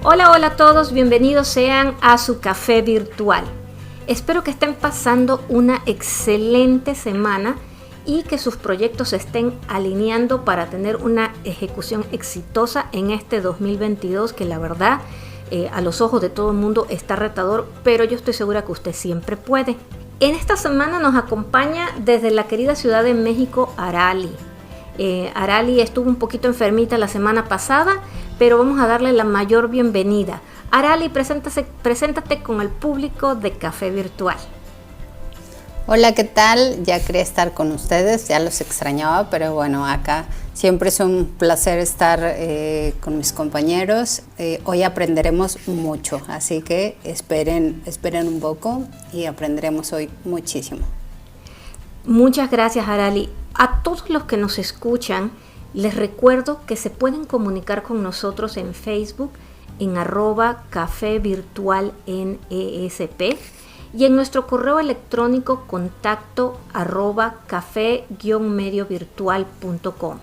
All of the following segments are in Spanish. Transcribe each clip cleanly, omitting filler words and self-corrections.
Hola, hola a todos, bienvenidos sean a su café virtual. Espero que estén pasando una excelente semana y que sus proyectos se estén alineando para tener una ejecución exitosa en este 2022 que la verdad a los ojos de todo el mundo está retador, pero yo estoy segura que usted siempre puede. En esta semana nos acompaña desde la querida Ciudad de México Arali. Arali estuvo un poquito enfermita la semana pasada, pero vamos a darle la mayor bienvenida. Arali, preséntate con el público de Café Virtual. Hola, ¿qué tal? Ya quería estar con ustedes, ya los extrañaba, pero bueno, acá siempre es un placer estar con mis compañeros. Hoy aprenderemos mucho, así que esperen un poco y aprenderemos hoy muchísimo. Muchas gracias, Arali. A todos los que nos escuchan, les recuerdo que se pueden comunicar con nosotros en Facebook, en @cafevirtualnesp y en nuestro correo electrónico contacto @café-mediovirtual.com.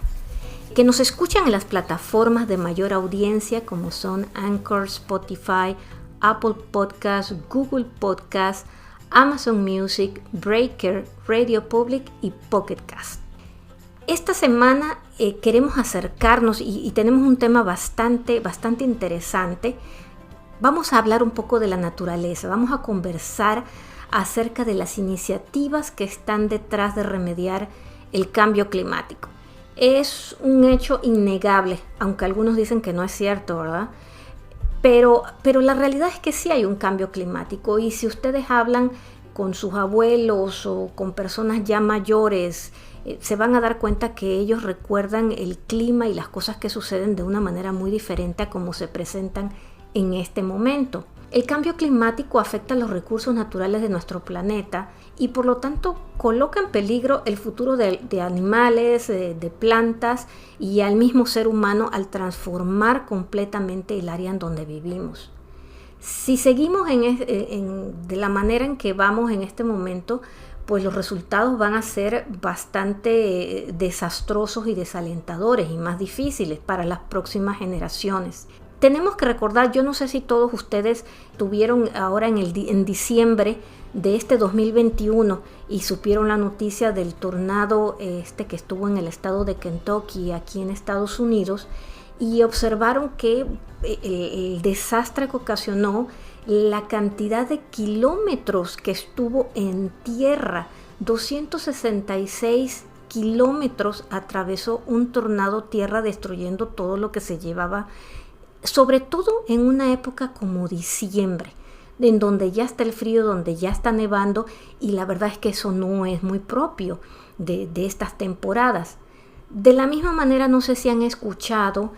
Que nos escuchan en las plataformas de mayor audiencia como son Anchor, Spotify, Apple Podcasts, Google Podcasts, Amazon Music, Breaker, Radio Public y Pocket Cast. Esta semana queremos acercarnos y tenemos un tema bastante interesante. Vamos a hablar un poco de la naturaleza, vamos a conversar acerca de las iniciativas que están detrás de remediar el cambio climático. Es un hecho innegable, aunque algunos dicen que no es cierto, ¿verdad? Pero la realidad es que sí hay un cambio climático, y si ustedes hablan con sus abuelos o con personas ya mayores, se van a dar cuenta que ellos recuerdan el clima y las cosas que suceden de una manera muy diferente a como se presentan en este momento. El cambio climático afecta los recursos naturales de nuestro planeta y por lo tanto coloca en peligro el futuro de animales, de plantas y al mismo ser humano al transformar completamente el área en donde vivimos. Si seguimos de la manera en que vamos en este momento, pues los resultados van a ser bastante desastrosos y desalentadores y más difíciles para las próximas generaciones. Tenemos que recordar, yo no sé si todos ustedes tuvieron ahora en diciembre de este 2021 y supieron la noticia del tornado que estuvo en el estado de Kentucky, aquí en Estados Unidos, y observaron que el desastre que ocasionó, la cantidad de kilómetros que estuvo en tierra, 266 kilómetros atravesó un tornado tierra destruyendo todo lo que se llevaba, sobre todo en una época como diciembre, en donde ya está el frío, donde ya está nevando, y la verdad es que eso no es muy propio de estas temporadas. De la misma manera, no sé si han escuchado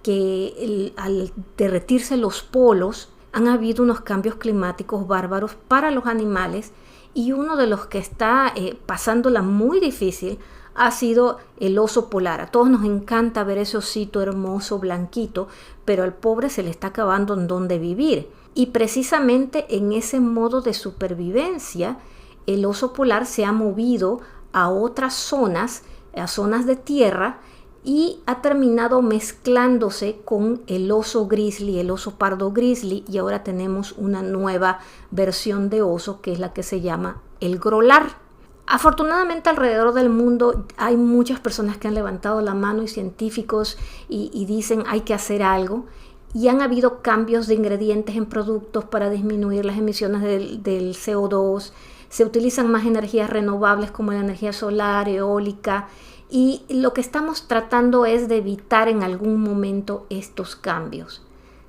que al derretirse los polos han habido unos cambios climáticos bárbaros para los animales, y uno de los que está pasándola muy difícil ha sido el oso polar. A todos nos encanta ver ese osito hermoso, blanquito, pero al pobre se le está acabando en dónde vivir. Y precisamente en ese modo de supervivencia, el oso polar se ha movido a otras zonas, a zonas de tierra, y ha terminado mezclándose con el oso grizzly, el oso pardo grizzly, y ahora tenemos una nueva versión de oso que es la que se llama el grolar. Afortunadamente alrededor del mundo hay muchas personas que han levantado la mano y científicos y dicen hay que hacer algo, y han habido cambios de ingredientes en productos para disminuir las emisiones del CO2, se utilizan más energías renovables como la energía solar, eólica, y lo que estamos tratando es de evitar en algún momento estos cambios.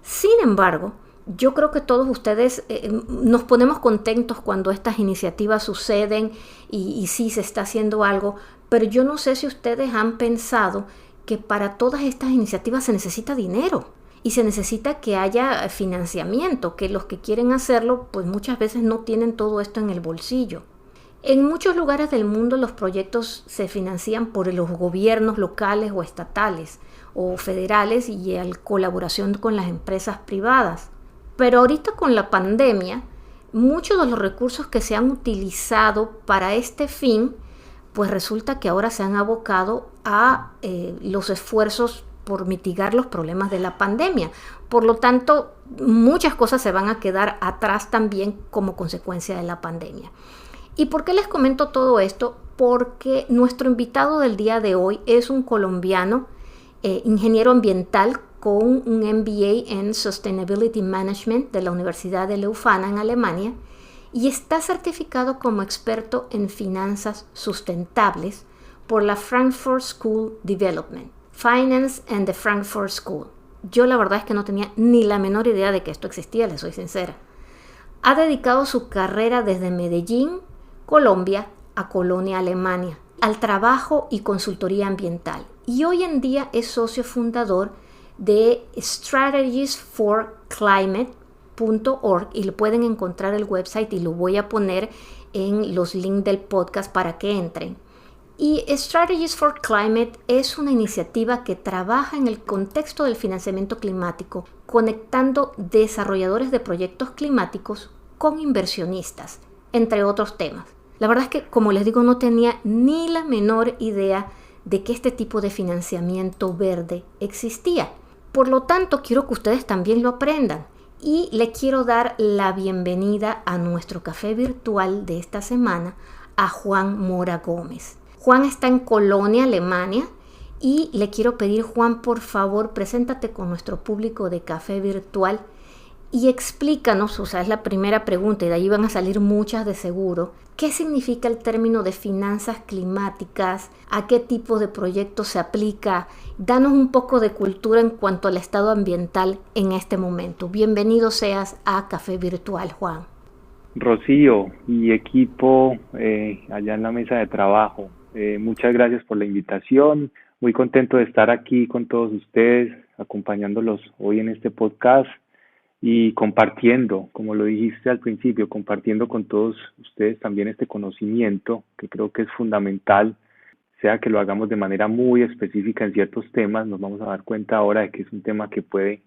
Sin embargo, yo creo que todos ustedes nos ponemos contentos cuando estas iniciativas suceden y sí se está haciendo algo, pero yo no sé si ustedes han pensado que para todas estas iniciativas se necesita dinero y se necesita que haya financiamiento, que los que quieren hacerlo pues muchas veces no tienen todo esto en el bolsillo. En muchos lugares del mundo los proyectos se financian por los gobiernos locales o estatales o federales y en colaboración con las empresas privadas. Pero ahorita con la pandemia, muchos de los recursos que se han utilizado para este fin, pues resulta que ahora se han abocado a los esfuerzos por mitigar los problemas de la pandemia. Por lo tanto, muchas cosas se van a quedar atrás también como consecuencia de la pandemia. ¿Y por qué les comento todo esto? Porque nuestro invitado del día de hoy es un colombiano, ingeniero ambiental con un MBA en Sustainability Management de la Universidad de Leuphana en Alemania y está certificado como experto en finanzas sustentables por la Frankfurt School Development, Finance and the Frankfurt School. Yo la verdad es que no tenía ni la menor idea de que esto existía, les soy sincera. Ha dedicado su carrera desde Medellín, Colombia, a Colonia, Alemania, al trabajo y consultoría ambiental. Y hoy en día es socio fundador de strategiesforclimate.org y lo pueden encontrar el website y lo voy a poner en los links del podcast para que entren. Y Strategies for Climate es una iniciativa que trabaja en el contexto del financiamiento climático, conectando desarrolladores de proyectos climáticos con inversionistas, entre otros temas. La verdad es que, como les digo, no tenía ni la menor idea de que este tipo de financiamiento verde existía. Por lo tanto, quiero que ustedes también lo aprendan. Y le quiero dar la bienvenida a nuestro café virtual de esta semana a Juan Mora Gómez. Juan está en Colonia, Alemania, y le quiero pedir, Juan, por favor, preséntate con nuestro público de café virtual y explícanos, o sea, es la primera pregunta y de ahí van a salir muchas de seguro, ¿qué significa el término de finanzas climáticas? ¿A qué tipo de proyectos se aplica? Danos un poco de cultura en cuanto al estado ambiental en este momento. Bienvenido seas a Café Virtual, Juan. Rocío y equipo allá en la mesa de trabajo, muchas gracias por la invitación. Muy contento de estar aquí con todos ustedes, acompañándolos hoy en este podcast y compartiendo, como lo dijiste al principio, compartiendo con todos ustedes también este conocimiento que creo que es fundamental, sea que lo hagamos de manera muy específica en ciertos temas. Nos vamos a dar cuenta ahora de que es un tema que puede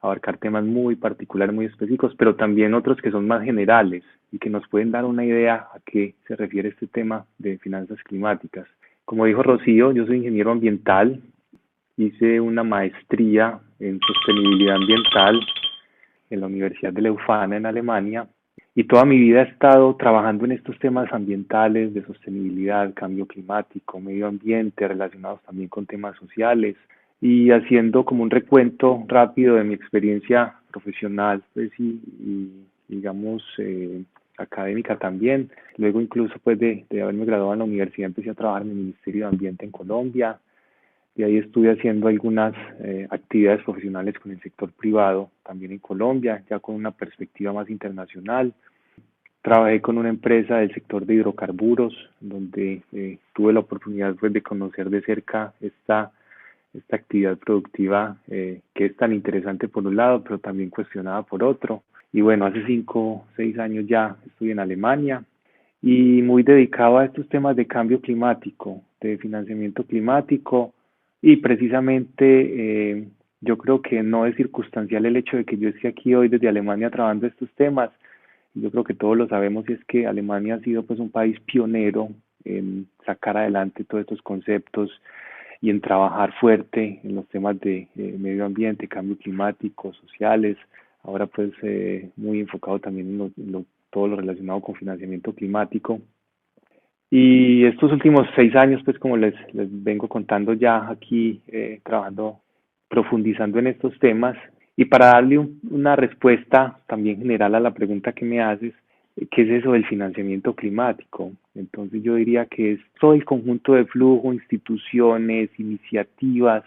abarcar temas muy particulares, muy específicos, pero también otros que son más generales y que nos pueden dar una idea a qué se refiere este tema de finanzas climáticas. Como dijo Rocío, yo soy ingeniero ambiental, hice una maestría en sostenibilidad ambiental en la Universidad de Leuphana en Alemania y toda mi vida he estado trabajando en estos temas ambientales de sostenibilidad, cambio climático, medio ambiente, relacionados también con temas sociales y haciendo como un recuento rápido de mi experiencia profesional, pues y digamos académica también. Luego incluso pues de haberme graduado en la universidad empecé a trabajar en el Ministerio de Ambiente en Colombia. De ahí estuve haciendo algunas actividades profesionales con el sector privado, también en Colombia, ya con una perspectiva más internacional. Trabajé con una empresa del sector de hidrocarburos, donde tuve la oportunidad pues, de conocer de cerca esta actividad productiva que es tan interesante por un lado, pero también cuestionada por otro. Y bueno, hace 5 o 6 años ya estoy en Alemania y muy dedicado a estos temas de cambio climático, de financiamiento climático. Y precisamente yo creo que no es circunstancial el hecho de que yo esté aquí hoy desde Alemania trabajando estos temas. Yo creo que todos lo sabemos y es que Alemania ha sido pues un país pionero en sacar adelante todos estos conceptos y en trabajar fuerte en los temas de medio ambiente, cambio climático, sociales. Ahora pues muy enfocado también en todo lo relacionado con financiamiento climático. Y estos últimos 6 años, pues como les vengo contando ya aquí, trabajando, profundizando en estos temas. Y para darle una respuesta también general a la pregunta que me haces, ¿qué es eso del financiamiento climático? Entonces yo diría que es todo el conjunto de flujo, instituciones, iniciativas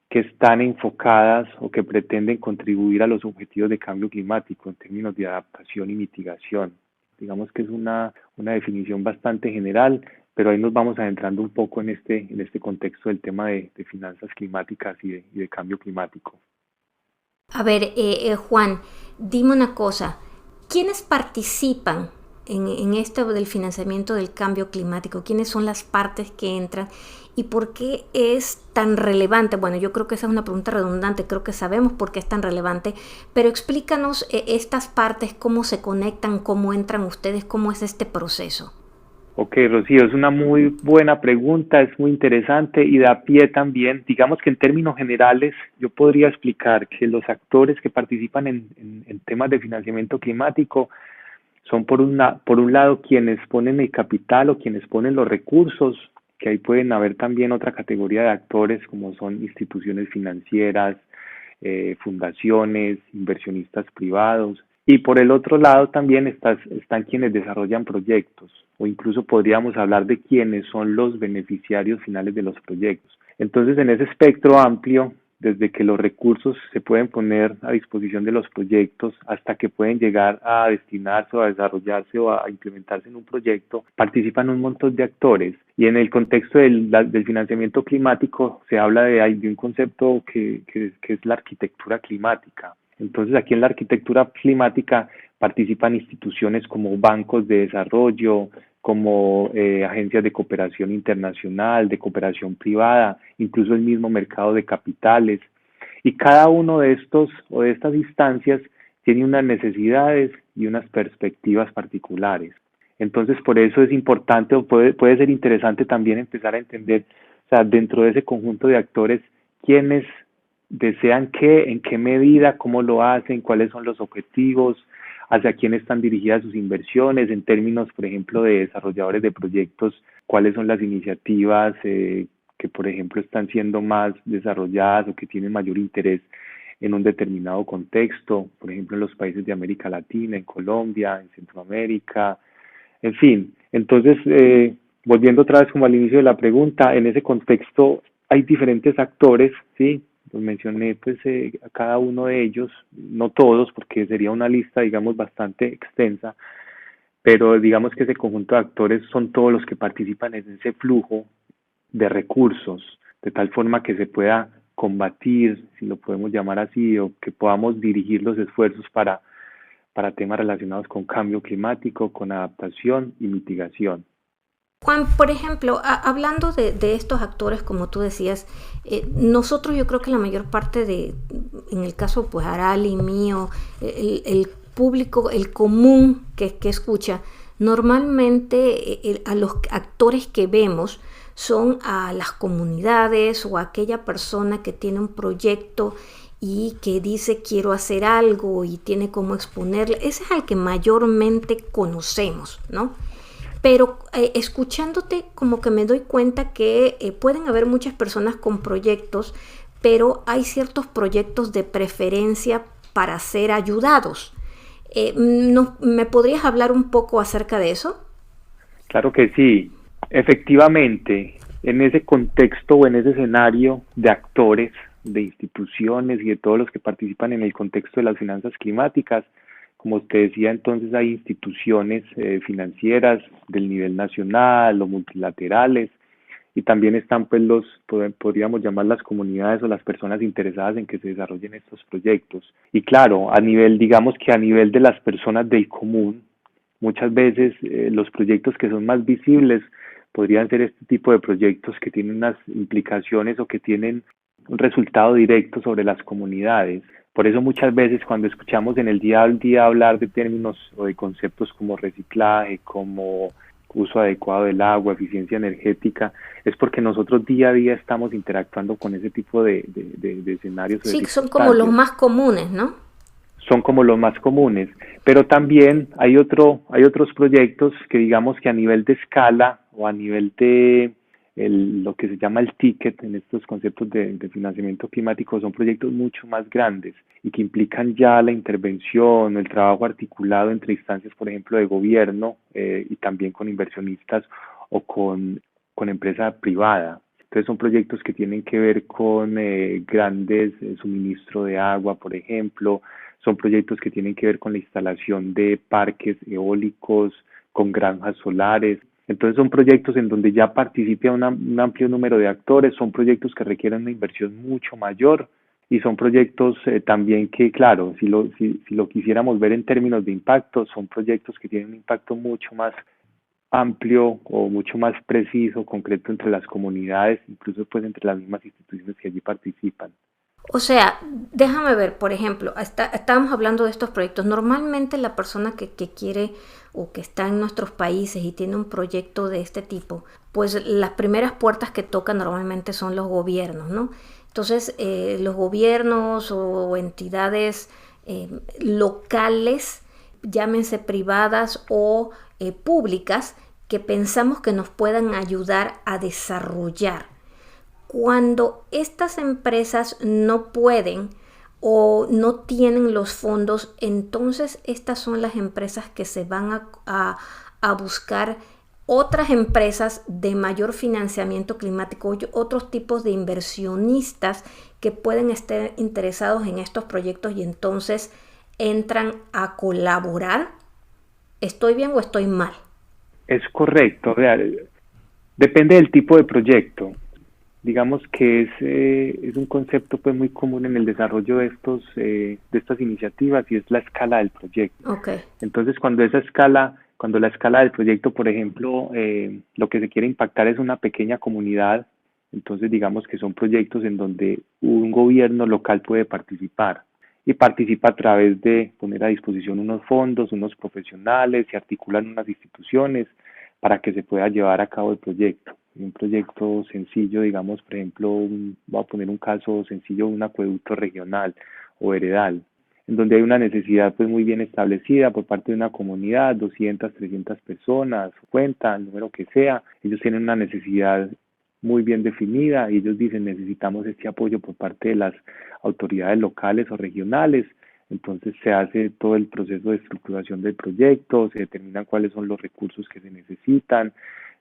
que están enfocadas o que pretenden contribuir a los objetivos de cambio climático en términos de adaptación y mitigación. Digamos que es una definición bastante general, pero ahí nos vamos adentrando un poco en este contexto del tema de finanzas climáticas y de cambio climático. A ver, Juan, dime una cosa, ¿quiénes participan en esto del financiamiento del cambio climático? ¿Quiénes son las partes que entran? ¿Y por qué es tan relevante? Bueno, yo creo que esa es una pregunta redundante, creo que sabemos por qué es tan relevante, pero explícanos estas partes, cómo se conectan, cómo entran ustedes, cómo es este proceso. Ok, Rocío, es una muy buena pregunta, es muy interesante y da pie también, digamos que en términos generales, yo podría explicar que los actores que participan en temas de financiamiento climático son por un lado quienes ponen el capital o quienes ponen los recursos, que ahí pueden haber también otra categoría de actores como son instituciones financieras, fundaciones, inversionistas privados. Y por el otro lado también están quienes desarrollan proyectos o incluso podríamos hablar de quienes son los beneficiarios finales de los proyectos. Entonces, en ese espectro amplio, desde que los recursos se pueden poner a disposición de los proyectos hasta que pueden llegar a destinarse o a desarrollarse o a implementarse en un proyecto, participan un montón de actores. Y en el contexto del financiamiento climático se habla de un concepto que es la arquitectura climática. Entonces, aquí en la arquitectura climática participan instituciones como bancos de desarrollo, como agencias de cooperación internacional, de cooperación privada, incluso el mismo mercado de capitales. Y cada uno de estos o de estas instancias tiene unas necesidades y unas perspectivas particulares. Entonces, por eso es importante o puede ser interesante también empezar a entender, o sea, dentro de ese conjunto de actores, quiénes desean qué, en qué medida, cómo lo hacen, cuáles son los objetivos, hacia quién están dirigidas sus inversiones, en términos, por ejemplo, de desarrolladores de proyectos, cuáles son las iniciativas que, por ejemplo, están siendo más desarrolladas o que tienen mayor interés en un determinado contexto, por ejemplo, en los países de América Latina, en Colombia, en Centroamérica, en fin. Entonces, volviendo otra vez como al inicio de la pregunta, en ese contexto hay diferentes actores, ¿sí? Los mencioné pues a cada uno de ellos, no todos porque sería una lista digamos bastante extensa, pero digamos que ese conjunto de actores son todos los que participan en ese flujo de recursos, de tal forma que se pueda combatir, si lo podemos llamar así, o que podamos dirigir los esfuerzos para temas relacionados con cambio climático, con adaptación y mitigación. Juan, por ejemplo, hablando de estos actores, como tú decías, nosotros yo creo que la mayor parte en el caso pues Arali, mío, el público, el común que escucha, normalmente a los actores que vemos son a las comunidades o a aquella persona que tiene un proyecto y que dice quiero hacer algo y tiene cómo exponerle. Ese es al que mayormente conocemos, ¿no? Pero escuchándote como que me doy cuenta que pueden haber muchas personas con proyectos, pero hay ciertos proyectos de preferencia para ser ayudados. No, ¿me podrías hablar un poco acerca de eso? Claro que sí, efectivamente, en ese contexto o en ese escenario de actores, de instituciones y de todos los que participan en el contexto de las finanzas climáticas, como usted decía, entonces hay instituciones financieras del nivel nacional o multilaterales y también están pues podríamos llamar las comunidades o las personas interesadas en que se desarrollen estos proyectos. Y claro, a nivel, digamos que a nivel de las personas del común, muchas veces los proyectos que son más visibles podrían ser este tipo de proyectos que tienen unas implicaciones o que tienen un resultado directo sobre las comunidades. Por eso muchas veces cuando escuchamos en el día al día hablar de términos o de conceptos como reciclaje, como uso adecuado del agua, eficiencia energética, es porque nosotros día a día estamos interactuando con ese tipo de escenarios o de Sí, son como los circunstancias. más comunes, ¿no? Son como los más comunes, pero también hay otros proyectos que digamos que a nivel de escala o a nivel de lo que se llama el ticket en estos conceptos de financiamiento climático son proyectos mucho más grandes y que implican ya la intervención, el trabajo articulado entre instancias, por ejemplo, de gobierno y también con inversionistas o con empresa privada. Entonces son proyectos que tienen que ver con grandes suministro de agua, por ejemplo, son proyectos que tienen que ver con la instalación de parques eólicos, con granjas solares. Entonces son proyectos en donde ya participa un amplio número de actores, son proyectos que requieren una inversión mucho mayor y son proyectos también que, claro, si lo quisiéramos ver en términos de impacto, son proyectos que tienen un impacto mucho más amplio o mucho más preciso, concreto entre las comunidades, incluso pues entre las mismas instituciones que allí participan. O sea, déjame ver, por ejemplo, estábamos hablando de estos proyectos. Normalmente la persona que quiere o que está en nuestros países y tiene un proyecto de este tipo, pues las primeras puertas que tocan normalmente son los gobiernos, ¿no? Entonces, los gobiernos o entidades locales, llámense privadas o públicas, que pensamos que nos puedan ayudar a desarrollar. Cuando estas empresas no pueden o no tienen los fondos, entonces estas son las empresas que se van a buscar otras empresas de mayor financiamiento climático, otros tipos de inversionistas que pueden estar interesados en estos proyectos y entonces entran a colaborar. ¿Estoy bien o estoy mal? Es correcto, depende del tipo de proyecto. Digamos que es un concepto pues muy común en el desarrollo de estas iniciativas, y es la escala del proyecto. Okay. Entonces, cuando la escala del proyecto, por ejemplo, lo que se quiere impactar es una pequeña comunidad, entonces digamos que son proyectos en donde un gobierno local puede participar, y participa a través de poner a disposición unos fondos, unos profesionales, se articulan unas instituciones para que se pueda llevar a cabo el proyecto. Un proyecto sencillo, digamos, por ejemplo, voy a poner un caso sencillo, un acueducto regional o heredal, en donde hay una necesidad pues muy bien establecida por parte de una comunidad, 200, 300 personas, 50, el número que sea. Ellos tienen una necesidad muy bien definida y ellos dicen: necesitamos este apoyo por parte de las autoridades locales o regionales. Entonces se hace todo el proceso de estructuración del proyecto, se determinan cuáles son los recursos que se necesitan,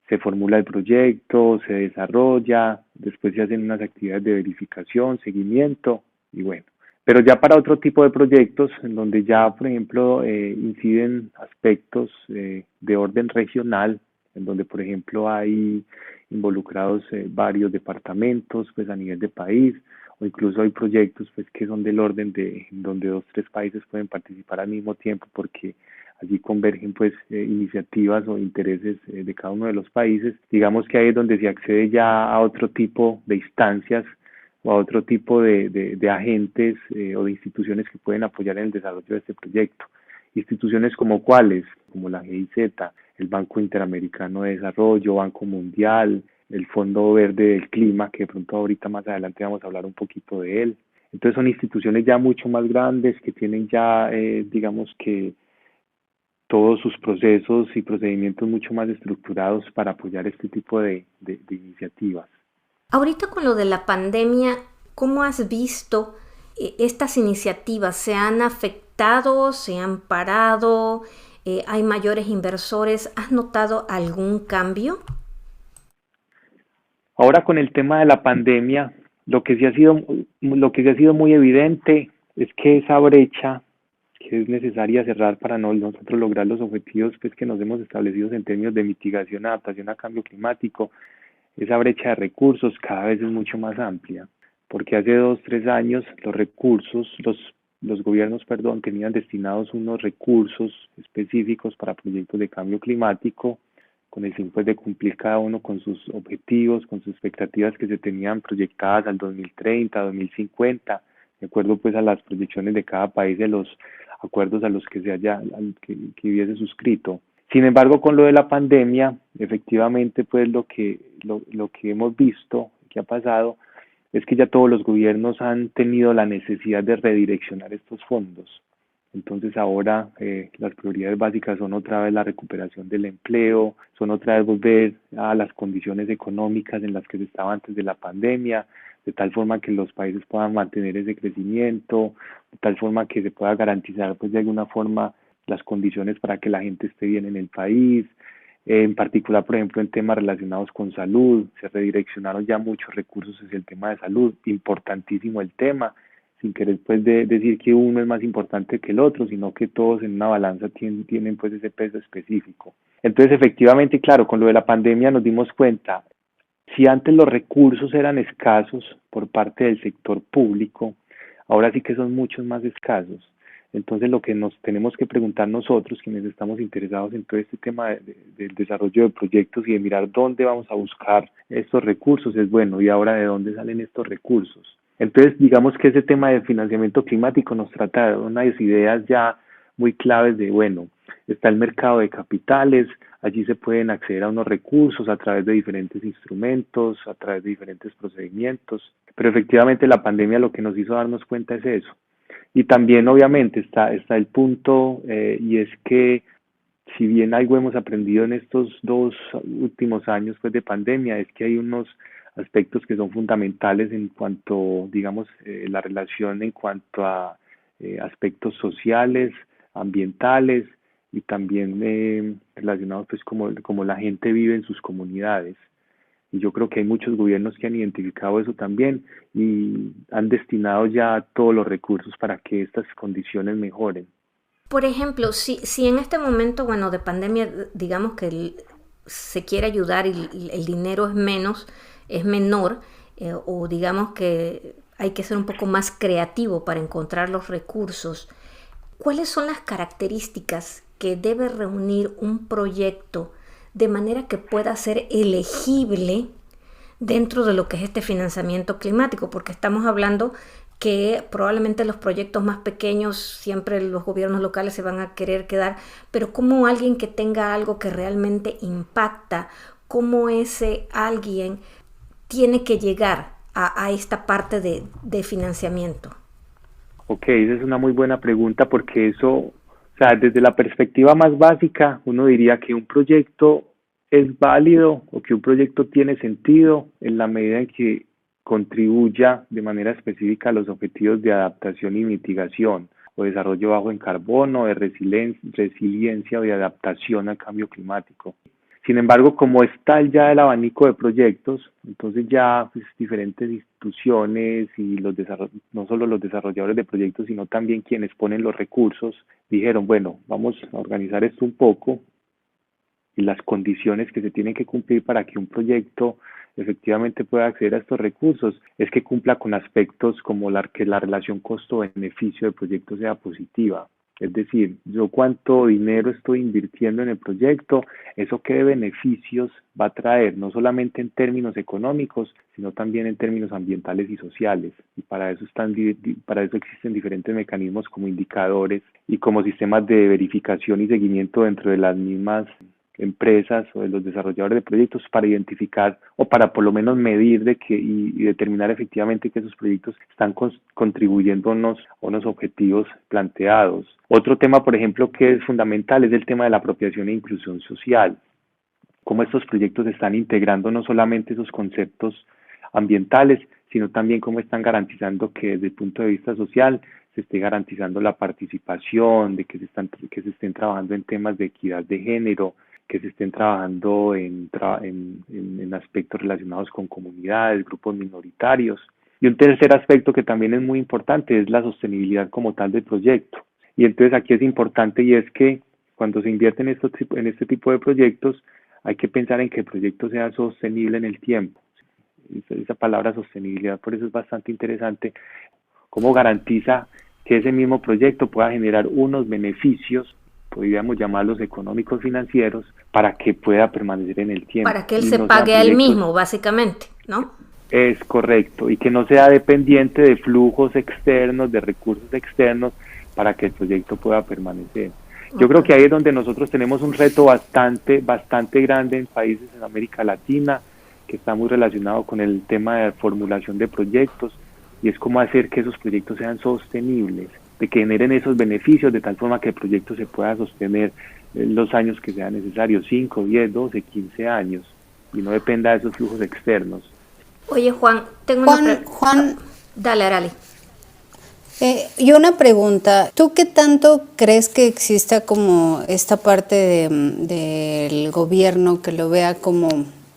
se formula el proyecto, se desarrolla, después se hacen unas actividades de verificación, seguimiento y bueno. Pero ya para otro tipo de proyectos, en donde ya, por ejemplo, inciden aspectos de orden regional, en donde, por ejemplo, hay involucrados varios departamentos pues a nivel de país, o incluso hay proyectos pues que son del orden de donde 2, 3 países pueden participar al mismo tiempo, porque allí convergen pues iniciativas o intereses de cada uno de los países. Digamos que ahí es donde se accede ya a otro tipo de instancias o a otro tipo de agentes o de instituciones que pueden apoyar en el desarrollo de este proyecto. Instituciones como cuáles, como la GIZ, el Banco Interamericano de Desarrollo, Banco Mundial, el Fondo Verde del Clima, que de pronto ahorita más adelante vamos a hablar un poquito de él. Entonces son instituciones ya mucho más grandes que tienen ya, digamos que, todos sus procesos y procedimientos mucho más estructurados para apoyar este tipo de iniciativas. Ahorita con lo de la pandemia, ¿cómo has visto estas iniciativas? ¿Se han afectado? ¿Se han parado? ¿Hay mayores inversores? ¿Has notado algún cambio? Ahora con el tema de la pandemia, lo que sí ha sido muy evidente es que esa brecha que es necesaria cerrar para nosotros lograr los objetivos pues que nos hemos establecido en términos de mitigación, adaptación a cambio climático, esa brecha de recursos cada vez es mucho más amplia, porque hace 2, 3 años los gobiernos, tenían destinados unos recursos específicos para proyectos de cambio climático, con el fin pues de cumplir cada uno con sus objetivos, con sus expectativas que se tenían proyectadas al 2030, 2050, de acuerdo pues a las proyecciones de cada país, de los acuerdos a los que que hubiese suscrito. Sin embargo, con lo de la pandemia, efectivamente, pues lo que hemos visto, que ha pasado, es que ya todos los gobiernos han tenido la necesidad de redireccionar estos fondos. Entonces ahora las prioridades básicas son otra vez la recuperación del empleo, son otra vez volver a las condiciones económicas en las que se estaba antes de la pandemia, de tal forma que los países puedan mantener ese crecimiento, de tal forma que se pueda garantizar pues de alguna forma las condiciones para que la gente esté bien en el país. En particular, por ejemplo, en temas relacionados con salud, se redireccionaron ya muchos recursos hacia el tema de salud, importantísimo el tema, sin querer pues decir que uno es más importante que el otro, sino que todos en una balanza tienen pues ese peso específico. Entonces, efectivamente, claro, con lo de la pandemia nos dimos cuenta, si antes los recursos eran escasos por parte del sector público, ahora sí que son muchos más escasos. Entonces lo que nos tenemos que preguntar nosotros, quienes estamos interesados en todo este tema del desarrollo de proyectos y de mirar dónde vamos a buscar estos recursos, es bueno, ¿y ahora de dónde salen estos recursos? Entonces, digamos que ese tema de financiamiento climático nos trata de unas ideas ya muy claves de, bueno, está el mercado de capitales, allí se pueden acceder a unos recursos a través de diferentes instrumentos, a través de diferentes procedimientos, pero efectivamente la pandemia lo que nos hizo darnos cuenta es eso. Y también obviamente está el punto y es que si bien algo hemos aprendido en estos 2 últimos años pues, de pandemia, es que hay unos aspectos que son fundamentales en cuanto, digamos, la relación en cuanto a aspectos sociales, ambientales y también relacionados pues como la gente vive en sus comunidades. Y yo creo que hay muchos gobiernos que han identificado eso también y han destinado ya todos los recursos para que estas condiciones mejoren. Por ejemplo, si en este momento, bueno, de pandemia, digamos que se quiere ayudar y el dinero es menor, o digamos que hay que ser un poco más creativo para encontrar los recursos, ¿cuáles son las características que debe reunir un proyecto de manera que pueda ser elegible dentro de lo que es este financiamiento climático? Porque estamos hablando que probablemente los proyectos más pequeños siempre los gobiernos locales se van a querer quedar, pero como alguien que tenga algo que realmente impacta, cómo ese alguien tiene que llegar a esta parte de financiamiento. Ok, esa es una muy buena pregunta porque eso, o sea, desde la perspectiva más básica, uno diría que un proyecto es válido o que un proyecto tiene sentido en la medida en que contribuya de manera específica a los objetivos de adaptación y mitigación o desarrollo bajo en carbono, de resiliencia o de adaptación al cambio climático. Sin embargo, como está ya el abanico de proyectos, entonces ya pues, diferentes instituciones y no solo los desarrolladores de proyectos, sino también quienes ponen los recursos, dijeron, bueno, vamos a organizar esto un poco y las condiciones que se tienen que cumplir para que un proyecto efectivamente pueda acceder a estos recursos es que cumpla con aspectos como que la relación costo-beneficio del proyecto sea positiva. Es decir, yo cuánto dinero estoy invirtiendo en el proyecto, eso qué beneficios va a traer, no solamente en términos económicos, sino también en términos ambientales y sociales. Y para eso existen diferentes mecanismos como indicadores y como sistemas de verificación y seguimiento dentro de las mismas empresas o de los desarrolladores de proyectos para identificar o para por lo menos medir y determinar efectivamente que esos proyectos están contribuyendo a unos objetivos planteados. Otro tema, por ejemplo, que es fundamental es el tema de la apropiación e inclusión social. Cómo estos proyectos están integrando no solamente esos conceptos ambientales, sino también cómo están garantizando que desde el punto de vista social se esté garantizando la participación, de que se estén trabajando en temas de equidad de género, que se estén trabajando en aspectos relacionados con comunidades, grupos minoritarios. Y un tercer aspecto que también es muy importante es la sostenibilidad como tal del proyecto. Y entonces aquí es importante y es que cuando se invierte en este tipo de proyectos hay que pensar en que el proyecto sea sostenible en el tiempo. Esa palabra sostenibilidad por eso es bastante interesante. ¿Cómo garantiza que ese mismo proyecto pueda generar unos beneficios, podríamos llamarlos económicos financieros, para que pueda permanecer en el tiempo? Para que él se pague a él mismo, básicamente, ¿no? Es correcto, y que no sea dependiente de flujos externos, de recursos externos, para que el proyecto pueda permanecer. Yo creo que ahí es donde nosotros tenemos un reto bastante grande en países en América Latina, que está muy relacionado con el tema de formulación de proyectos, y es cómo hacer que esos proyectos sean sostenibles, de que generen esos beneficios de tal forma que el proyecto se pueda sostener los años que sean necesarios, 5, 10, 12, 15 años, y no dependa de esos flujos externos. Oye, Juan, tengo una Juan, dale, Arali. Y una pregunta, ¿tú qué tanto crees que exista como esta parte del gobierno que lo vea como,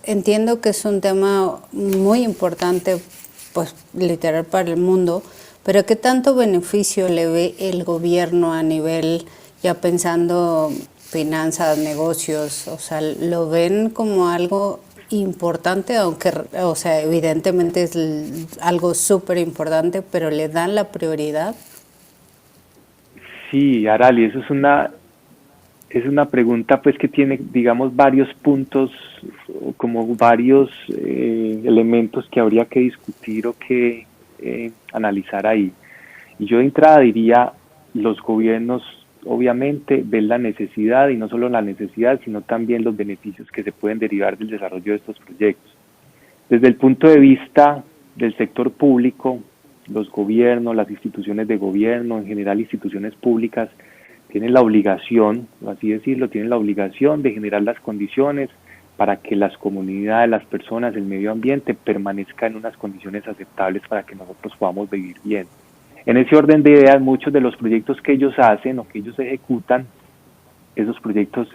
entiendo que es un tema muy importante, pues literal para el mundo, pero qué tanto beneficio le ve el gobierno a nivel, ya pensando finanzas, negocios, o sea, lo ven como algo importante, aunque, o sea, evidentemente es algo súper importante, pero le dan la prioridad? Sí, Arali, eso es una pregunta pues que tiene, digamos, varios puntos, como varios elementos que habría que discutir o que analizar ahí. Y yo de entrada diría, los gobiernos obviamente ven la necesidad, y no solo la necesidad, sino también los beneficios que se pueden derivar del desarrollo de estos proyectos. Desde el punto de vista del sector público, los gobiernos, las instituciones de gobierno, en general instituciones públicas, tienen la obligación, así decirlo, tienen la obligación de generar las condiciones para que las comunidades, las personas, el medio ambiente permanezcan en unas condiciones aceptables para que nosotros podamos vivir bien. En ese orden de ideas, muchos de los proyectos que ellos hacen o que ellos ejecutan, esos proyectos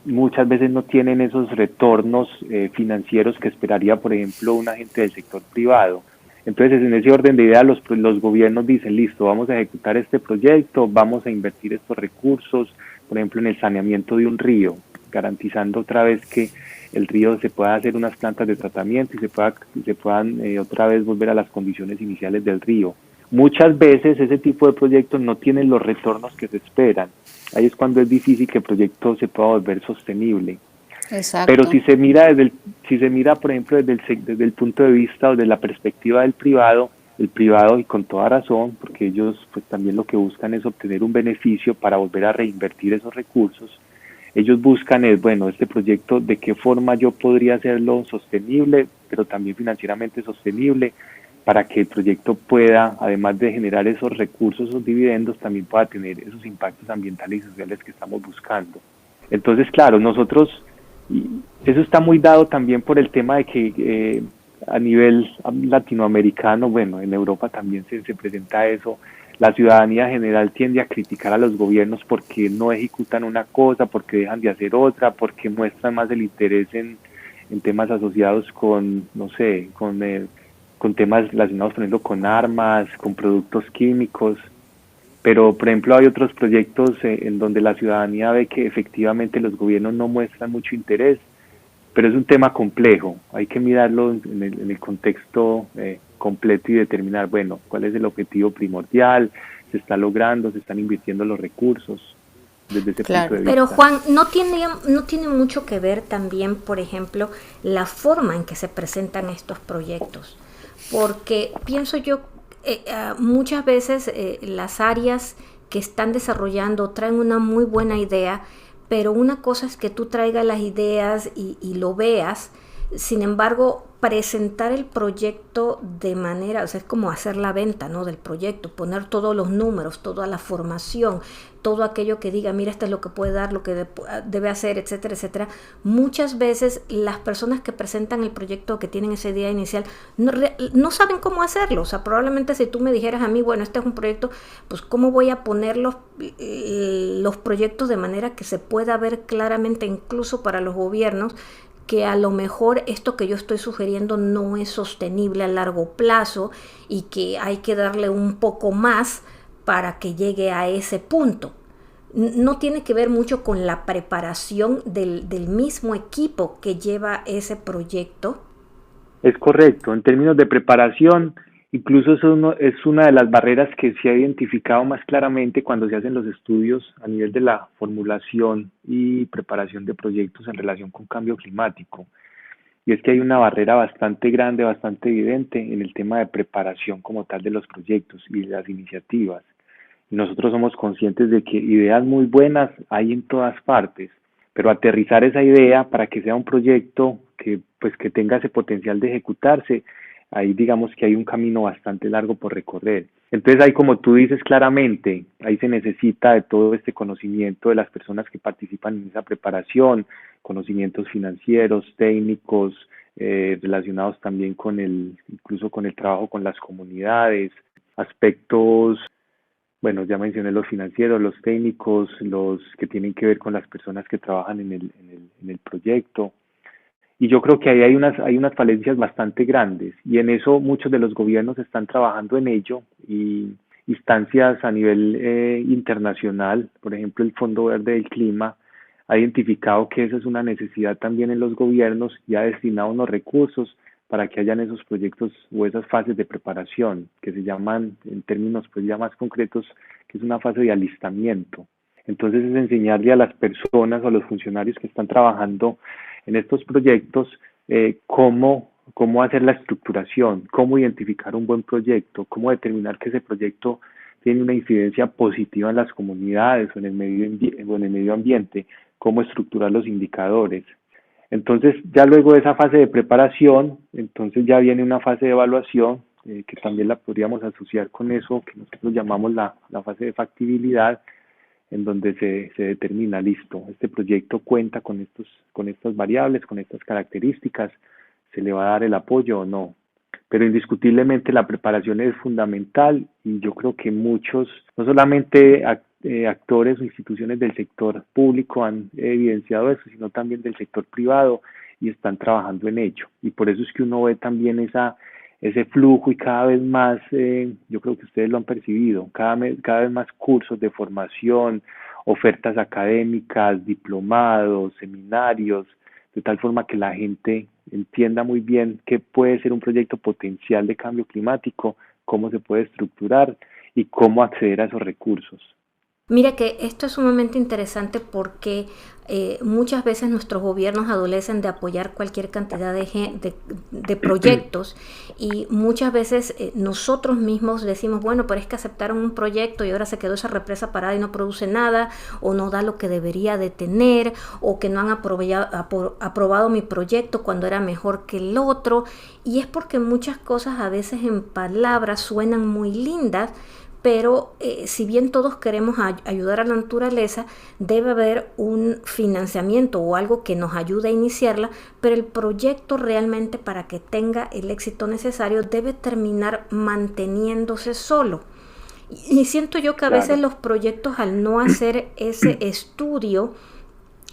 muchas veces no tienen esos retornos financieros que esperaría, por ejemplo, un agente del sector privado. Entonces, en ese orden de ideas, los gobiernos dicen, listo, vamos a ejecutar este proyecto, vamos a invertir estos recursos, por ejemplo, en el saneamiento de un río, garantizando otra vez que el río se pueda hacer unas plantas de tratamiento y se puedan otra vez volver a las condiciones iniciales del río. Muchas veces ese tipo de proyectos no tienen los retornos que se esperan. Ahí es cuando es difícil que el proyecto se pueda volver sostenible. Exacto. Pero si se mira por ejemplo, desde el punto de vista o desde la perspectiva del privado, el privado, y con toda razón, porque ellos pues también lo que buscan es obtener un beneficio para volver a reinvertir esos recursos. Ellos buscan bueno, este proyecto, de qué forma yo podría hacerlo sostenible, pero también financieramente sostenible, para que el proyecto pueda, además de generar esos recursos, esos dividendos, también pueda tener esos impactos ambientales y sociales que estamos buscando. Entonces, claro, nosotros, y eso está muy dado también por el tema de que a nivel latinoamericano, bueno, en Europa también se presenta eso, la ciudadanía general tiende a criticar a los gobiernos porque no ejecutan una cosa, porque dejan de hacer otra, porque muestran más el interés en temas asociados con, no sé, con temas relacionados, por ejemplo, con armas, con productos químicos. Pero, por ejemplo, hay otros proyectos en donde la ciudadanía ve que efectivamente los gobiernos no muestran mucho interés, pero es un tema complejo. Hay que mirarlo en el contexto completo y determinar, bueno, cuál es el objetivo primordial, se está logrando, se están invirtiendo los recursos desde ese punto de vista. Pero Juan, ¿no tiene mucho que ver también, por ejemplo, la forma en que se presentan estos proyectos? Porque pienso yo, muchas veces las áreas que están desarrollando traen una muy buena idea, pero una cosa es que tú traigas las ideas y lo veas. Sin embargo, presentar el proyecto de manera, o sea, es como hacer la venta, ¿no?, del proyecto, poner todos los números, toda la formación, todo aquello que diga, mira, esto es lo que puede dar, lo que debe hacer, etcétera, etcétera. Muchas veces las personas que presentan el proyecto, que tienen esa idea inicial, no saben cómo hacerlo. O sea, probablemente si tú me dijeras a mí, bueno, este es un proyecto, pues cómo voy a poner los proyectos de manera que se pueda ver claramente, incluso para los gobiernos, que a lo mejor esto que yo estoy sugiriendo no es sostenible a largo plazo y que hay que darle un poco más para que llegue a ese punto. No tiene que ver mucho con la preparación del mismo equipo que lleva ese proyecto. Es correcto, en términos de preparación, incluso eso es una de las barreras que se ha identificado más claramente cuando se hacen los estudios a nivel de la formulación y preparación de proyectos en relación con cambio climático. Y es que hay una barrera bastante grande, bastante evidente en el tema de preparación como tal de los proyectos y de las iniciativas. Y nosotros somos conscientes de que ideas muy buenas hay en todas partes, pero aterrizar esa idea para que sea un proyecto que tenga ese potencial de ejecutarse, ahí digamos que hay un camino bastante largo por recorrer. Entonces ahí, como tú dices claramente, ahí se necesita de todo este conocimiento de las personas que participan en esa preparación, conocimientos financieros, técnicos, relacionados también incluso con el trabajo con las comunidades, aspectos, bueno, ya mencioné los financieros, los técnicos, los que tienen que ver con las personas que trabajan en el proyecto. Y yo creo que ahí hay unas falencias bastante grandes, y en eso muchos de los gobiernos están trabajando en ello, y instancias a nivel internacional, por ejemplo el Fondo Verde del Clima, ha identificado que esa es una necesidad también en los gobiernos y ha destinado unos recursos para que hayan esos proyectos o esas fases de preparación, que se llaman, en términos pues ya más concretos, que es una fase de alistamiento. Entonces es enseñarle a las personas o a los funcionarios que están trabajando en estos proyectos cómo cómo hacer la estructuración, cómo identificar un buen proyecto, cómo determinar que ese proyecto tiene una incidencia positiva en las comunidades o en el medio ambiente, cómo estructurar los indicadores. Entonces, ya luego de esa fase de preparación, entonces ya viene una fase de evaluación, que también la podríamos asociar con eso, que nosotros llamamos la fase de factibilidad, en donde se determina, listo, este proyecto cuenta con estas variables, con estas características, se le va a dar el apoyo o no. Pero indiscutiblemente la preparación es fundamental y yo creo que muchos, no solamente actores o instituciones del sector público han evidenciado eso, sino también del sector privado y están trabajando en ello. Y por eso es que uno ve también ese flujo y cada vez más, yo creo que ustedes lo han percibido, cada vez más cursos de formación, ofertas académicas, diplomados, seminarios, de tal forma que la gente entienda muy bien qué puede ser un proyecto potencial de cambio climático, cómo se puede estructurar y cómo acceder a esos recursos. Mira que esto es sumamente interesante porque muchas veces nuestros gobiernos adolecen de apoyar cualquier cantidad de proyectos y muchas veces nosotros mismos decimos, bueno, pero es que aceptaron un proyecto y ahora se quedó esa represa parada y no produce nada o no da lo que debería de tener o que no han aprobado mi proyecto cuando era mejor que el otro, y es porque muchas cosas a veces en palabras suenan muy lindas, pero si bien todos queremos ayudar a la naturaleza, debe haber un financiamiento o algo que nos ayude a iniciarla, pero el proyecto realmente, para que tenga el éxito necesario, debe terminar manteniéndose solo. Y siento yo que a veces los proyectos, al no hacer ese estudio,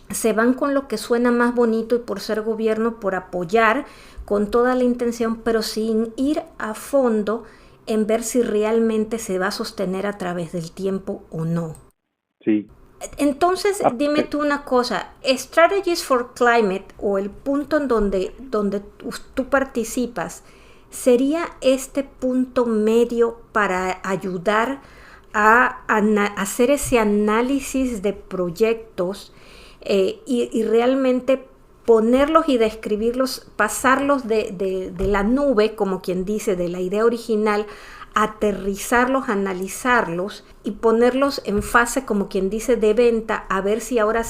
se van con lo que suena más bonito y por ser gobierno, por apoyar con toda la intención, pero sin ir a fondo en ver si realmente se va a sostener a través del tiempo o no. Sí. Entonces, dime tú una cosa, Strategies for Climate, o el punto en donde tú participas, ¿sería este punto medio para ayudar a hacer ese análisis de proyectos y realmente ponerlos y describirlos, pasarlos de la nube, como quien dice, de la idea original, aterrizarlos, analizarlos y ponerlos en fase, como quien dice, de venta, a ver si ahora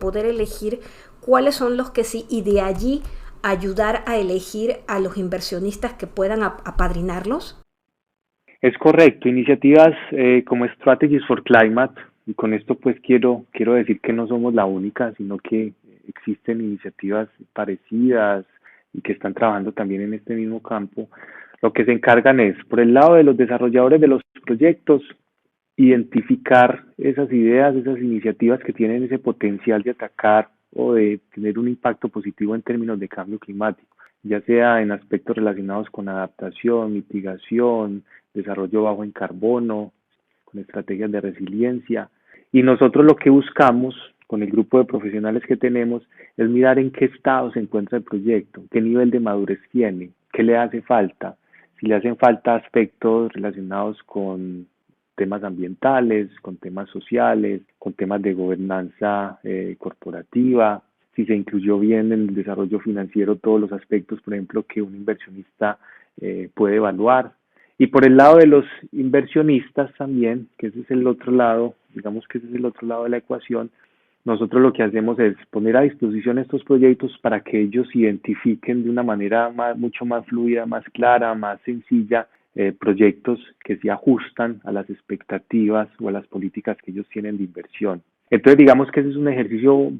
poder elegir cuáles son los que sí, y de allí ayudar a elegir a los inversionistas que puedan apadrinarlos? Es correcto, iniciativas como Strategies for Climate, y con esto pues quiero decir que no somos la única, sino que existen iniciativas parecidas y que están trabajando también en este mismo campo. Lo que se encargan es, por el lado de los desarrolladores de los proyectos, identificar esas ideas, esas iniciativas que tienen ese potencial de atacar o de tener un impacto positivo en términos de cambio climático, ya sea en aspectos relacionados con adaptación, mitigación, desarrollo bajo en carbono, con estrategias de resiliencia. Y nosotros lo que buscamos con el grupo de profesionales que tenemos es mirar en qué estado se encuentra el proyecto, qué nivel de madurez tiene, qué le hace falta, si le hacen falta aspectos relacionados con temas ambientales, con temas sociales, con temas de gobernanza corporativa, si se incluyó bien en el desarrollo financiero todos los aspectos, por ejemplo, que un inversionista puede evaluar. Y por el lado de los inversionistas también, que ese es el otro lado, digamos que ese es el otro lado de la ecuación, nosotros lo que hacemos es poner a disposición estos proyectos para que ellos identifiquen de una manera mucho más fluida, más clara, más sencilla, proyectos que se ajustan a las expectativas o a las políticas que ellos tienen de inversión. Entonces digamos que ese es un ejercicio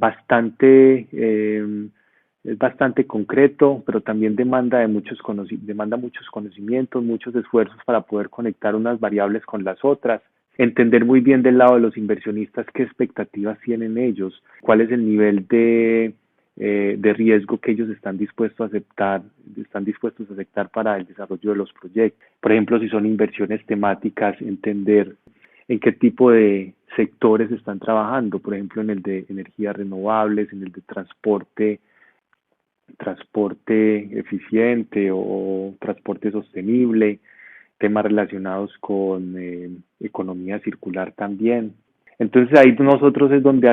es bastante concreto, pero también demanda muchos conocimientos, muchos esfuerzos para poder conectar unas variables con las otras. Entender muy bien del lado de los inversionistas qué expectativas tienen ellos, cuál es el nivel de riesgo que ellos están dispuestos a aceptar para el desarrollo de los proyectos. Por ejemplo, si son inversiones temáticas, entender en qué tipo de sectores están trabajando, por ejemplo, en el de energías renovables, en el de transporte eficiente o transporte sostenible, temas relacionados con economía circular también. Entonces ahí nosotros es donde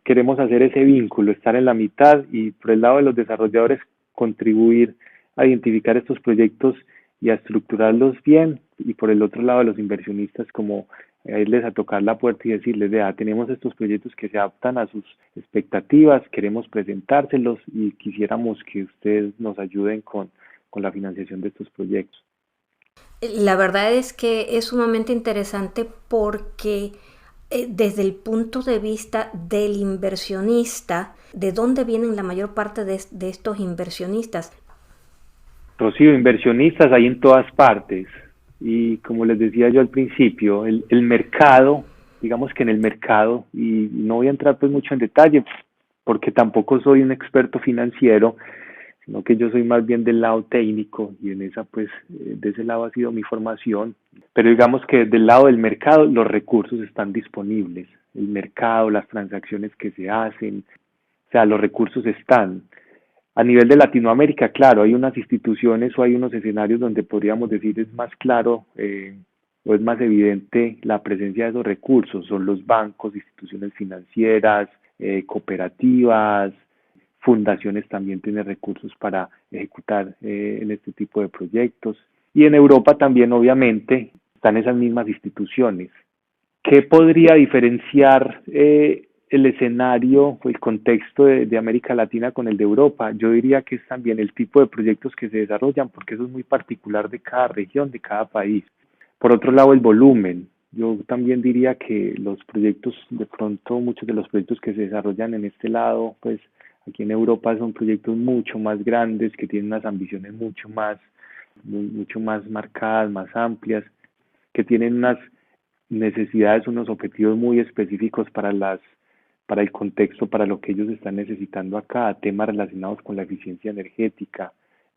queremos hacer ese vínculo, estar en la mitad y por el lado de los desarrolladores contribuir a identificar estos proyectos y a estructurarlos bien, y por el otro lado a los inversionistas como irles a tocar la puerta y decirles, vea, tenemos estos proyectos que se adaptan a sus expectativas, queremos presentárselos y quisiéramos que ustedes nos ayuden con la financiación de estos proyectos. La verdad es que es sumamente interesante porque desde el punto de vista del inversionista, ¿de dónde vienen la mayor parte de estos inversionistas? Rocío, inversionistas hay en todas partes y como les decía yo al principio, el mercado, digamos que en el mercado, y no voy a entrar pues mucho en detalle porque tampoco soy un experto financiero, sino que yo soy más bien del lado técnico y en esa pues de ese lado ha sido mi formación, pero digamos que del lado del mercado los recursos están disponibles, el mercado, las transacciones que se hacen, o sea, los recursos están. A nivel de Latinoamérica, claro, hay unas instituciones o hay unos escenarios donde podríamos decir es más claro o es más evidente la presencia de esos recursos, son los bancos, instituciones financieras, cooperativas, fundaciones también tienen recursos para ejecutar en este tipo de proyectos. Y en Europa también, obviamente, están esas mismas instituciones. ¿Qué podría diferenciar el escenario o el contexto de América Latina con el de Europa? Yo diría que es también el tipo de proyectos que se desarrollan, porque eso es muy particular de cada región, de cada país. Por otro lado, el volumen. Yo también diría que los proyectos, de pronto muchos de los proyectos que se desarrollan en este lado, pues aquí en Europa son proyectos mucho más grandes, que tienen unas ambiciones mucho más marcadas, más amplias, que tienen unas necesidades, unos objetivos muy específicos para el contexto, para lo que ellos están necesitando acá, temas relacionados con la eficiencia energética,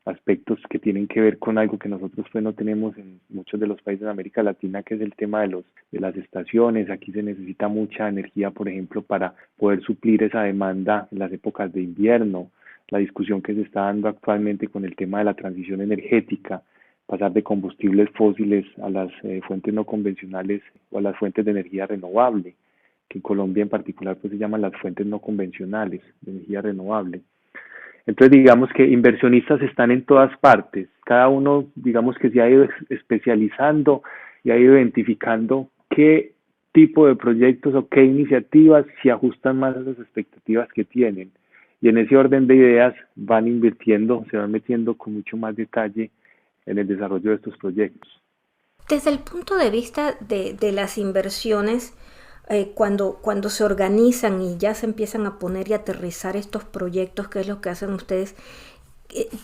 aspectos que tienen que ver con algo que nosotros pues no tenemos en muchos de los países de América Latina, que es el tema de las estaciones. Aquí se necesita mucha energía, por ejemplo, para poder suplir esa demanda en las épocas de invierno. La discusión que se está dando actualmente con el tema de la transición energética, pasar de combustibles fósiles a las fuentes no convencionales o a las fuentes de energía renovable, que en Colombia en particular pues se llaman las fuentes no convencionales de energía renovable. Entonces digamos que inversionistas están en todas partes, cada uno digamos que se ha ido especializando y ha ido identificando qué tipo de proyectos o qué iniciativas se ajustan más a las expectativas que tienen, y en ese orden de ideas van invirtiendo, se van metiendo con mucho más detalle en el desarrollo de estos proyectos. Desde el punto de vista de las inversiones, cuando se organizan y ya se empiezan a poner y aterrizar estos proyectos, ¿qué es lo que hacen ustedes?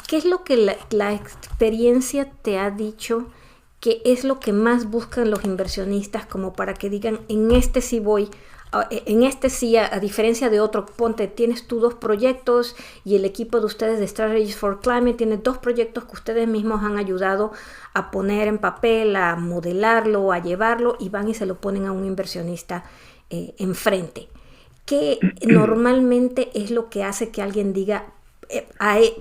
¿Qué es lo que la experiencia te ha dicho que es lo que más buscan los inversionistas como para que digan, en este sí voy, en este sí, a diferencia de otro, ponte, tienes tú 2 proyectos y el equipo de ustedes de Strategies for Climate tiene 2 proyectos que ustedes mismos han ayudado a poner en papel, a modelarlo, a llevarlo, y van y se lo ponen a un inversionista enfrente. ¿Qué normalmente es lo que hace que alguien diga,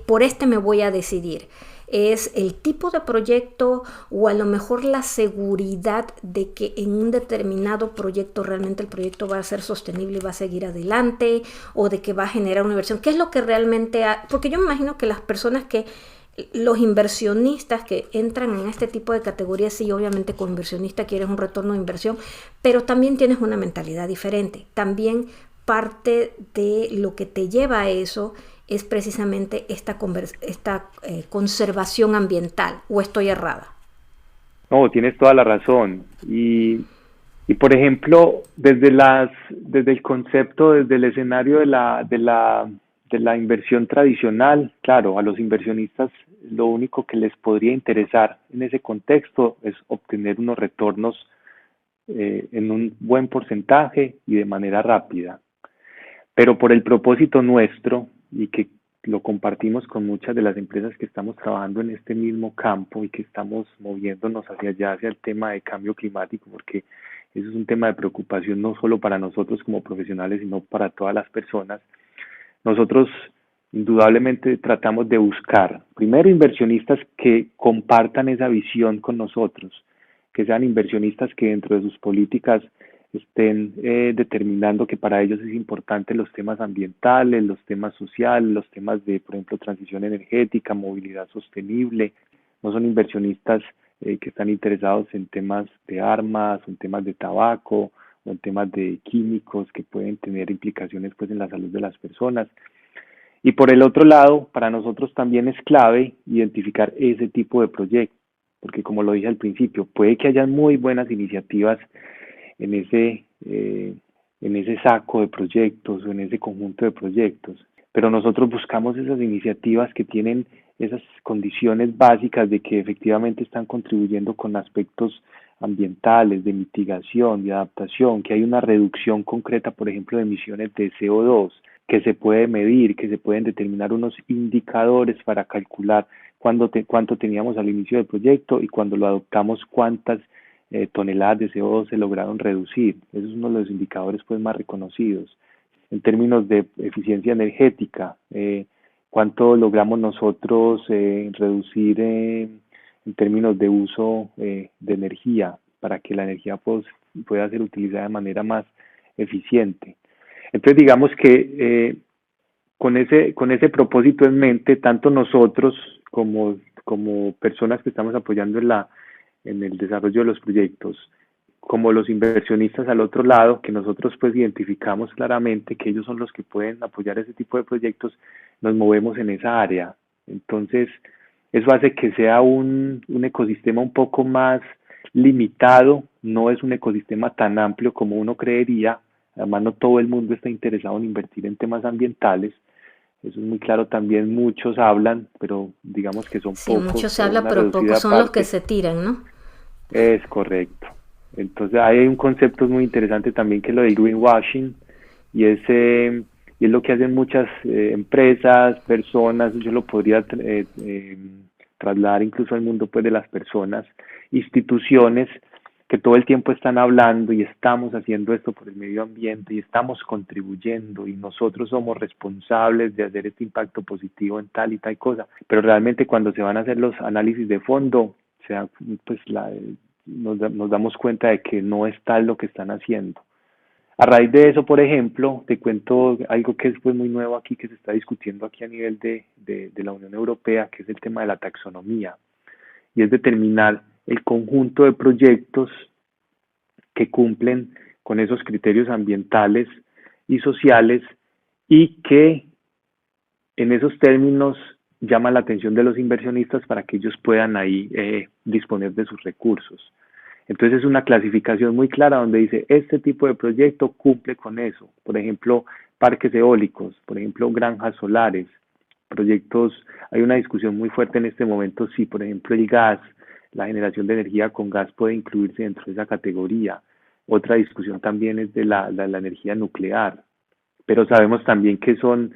por este me voy a decidir? ¿Es el tipo de proyecto o a lo mejor la seguridad de que en un determinado proyecto realmente el proyecto va a ser sostenible y va a seguir adelante, o de que va a generar una inversión? ¿Qué es lo que realmente porque yo me imagino que las personas los inversionistas que entran en este tipo de categorías, sí, obviamente como inversionista quieres un retorno de inversión, pero también tienes una mentalidad diferente. También parte de lo que te lleva a eso es precisamente esta conservación ambiental, ¿o estoy errada? No, tienes toda la razón. Y por ejemplo, desde el concepto, desde el escenario de la inversión tradicional, claro, a los inversionistas lo único que les podría interesar en ese contexto es obtener unos retornos en un buen porcentaje y de manera rápida. Pero por el propósito nuestro, y que lo compartimos con muchas de las empresas que estamos trabajando en este mismo campo y que estamos moviéndonos hacia allá, hacia el tema de cambio climático, porque eso es un tema de preocupación no solo para nosotros como profesionales, sino para todas las personas. Nosotros indudablemente tratamos de buscar, primero, inversionistas que compartan esa visión con nosotros, que sean inversionistas que dentro de sus políticas estén determinando que para ellos es importante los temas ambientales, los temas sociales, los temas de, por ejemplo, transición energética, movilidad sostenible. No son inversionistas que están interesados en temas de armas, en temas de tabaco, o en temas de químicos que pueden tener implicaciones pues en la salud de las personas. Y por el otro lado, para nosotros también es clave identificar ese tipo de proyectos, porque como lo dije al principio, puede que haya muy buenas iniciativas en ese saco de proyectos o en ese conjunto de proyectos, pero nosotros buscamos esas iniciativas que tienen esas condiciones básicas de que efectivamente están contribuyendo con aspectos ambientales, de mitigación, de adaptación, que hay una reducción concreta, por ejemplo, de emisiones de CO2, que se puede medir, que se pueden determinar unos indicadores para calcular cuánto teníamos al inicio del proyecto y cuando lo adoptamos cuántas toneladas de CO2 se lograron reducir. Ese es uno de los indicadores pues más reconocidos. En términos de eficiencia energética, cuánto logramos nosotros reducir en términos de uso de energía para que la energía pues, pueda ser utilizada de manera más eficiente. Entonces digamos que con ese propósito en mente, tanto nosotros como personas que estamos apoyando en el desarrollo de los proyectos, como los inversionistas al otro lado, que nosotros pues identificamos claramente que ellos son los que pueden apoyar ese tipo de proyectos, nos movemos en esa área. Entonces, eso hace que sea un ecosistema un poco más limitado, no es un ecosistema tan amplio como uno creería. Además, no todo el mundo está interesado en invertir en temas ambientales. Eso es muy claro también, muchos hablan, pero digamos que son sí, pocos. Sí, muchos se habla, pero pocos son los que se tiran, ¿no? Es correcto. Entonces hay un concepto muy interesante también que es lo del greenwashing, y es lo que hacen muchas empresas, personas. Yo lo podría trasladar incluso al mundo pues de las personas, instituciones que todo el tiempo están hablando y estamos haciendo esto por el medio ambiente y estamos contribuyendo y nosotros somos responsables de hacer este impacto positivo en tal y tal cosa, pero realmente cuando se van a hacer los análisis de fondo, pues nos damos cuenta de que no es tal lo que están haciendo. A raíz de eso, por ejemplo, te cuento algo que es pues muy nuevo aquí, que se está discutiendo aquí a nivel de la Unión Europea, que es el tema de la taxonomía, y es determinar el conjunto de proyectos que cumplen con esos criterios ambientales y sociales y que en esos términos llaman la atención de los inversionistas para que ellos puedan ahí disponer de sus recursos. Entonces es una clasificación muy clara donde dice, este tipo de proyecto cumple con eso. Por ejemplo, parques eólicos, por ejemplo, granjas solares, proyectos. Hay una discusión muy fuerte en este momento si, por ejemplo, el gas, la generación de energía con gas puede incluirse dentro de esa categoría. Otra discusión también es de la energía nuclear, pero sabemos también que son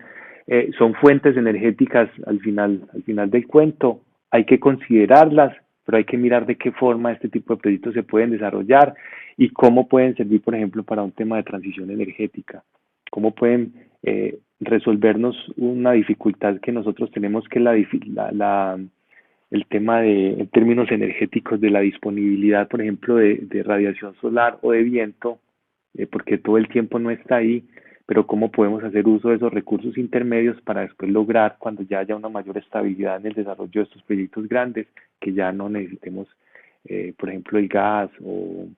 fuentes energéticas al final del cuento. Hay que considerarlas, pero hay que mirar de qué forma este tipo de proyectos se pueden desarrollar y cómo pueden servir, por ejemplo, para un tema de transición energética, cómo pueden resolvernos una dificultad que nosotros tenemos, que es el tema en términos energéticos de la disponibilidad, por ejemplo, de radiación solar o de viento, porque todo el tiempo no está ahí, pero cómo podemos hacer uso de esos recursos intermedios para después lograr, cuando ya haya una mayor estabilidad en el desarrollo de estos proyectos grandes, que ya no necesitemos, por ejemplo, el gas o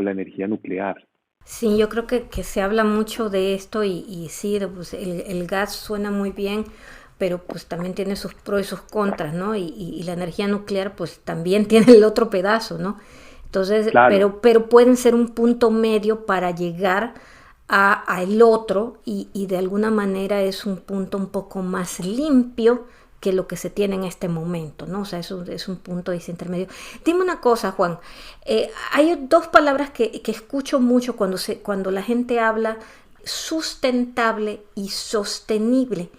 la energía nuclear. Sí, yo creo que se habla mucho de esto y sí, pues el gas suena muy bien, pero pues también tiene sus pros y sus contras, ¿no? Y la energía nuclear pues también tiene el otro pedazo, ¿no? Entonces, claro. pero pueden ser un punto medio para llegar a el otro y de alguna manera es un punto un poco más limpio que lo que se tiene en este momento, ¿no? O sea, es un punto de ese intermedio. Dime una cosa, Juan, hay dos palabras que escucho mucho cuando la gente habla: sustentable y sostenible.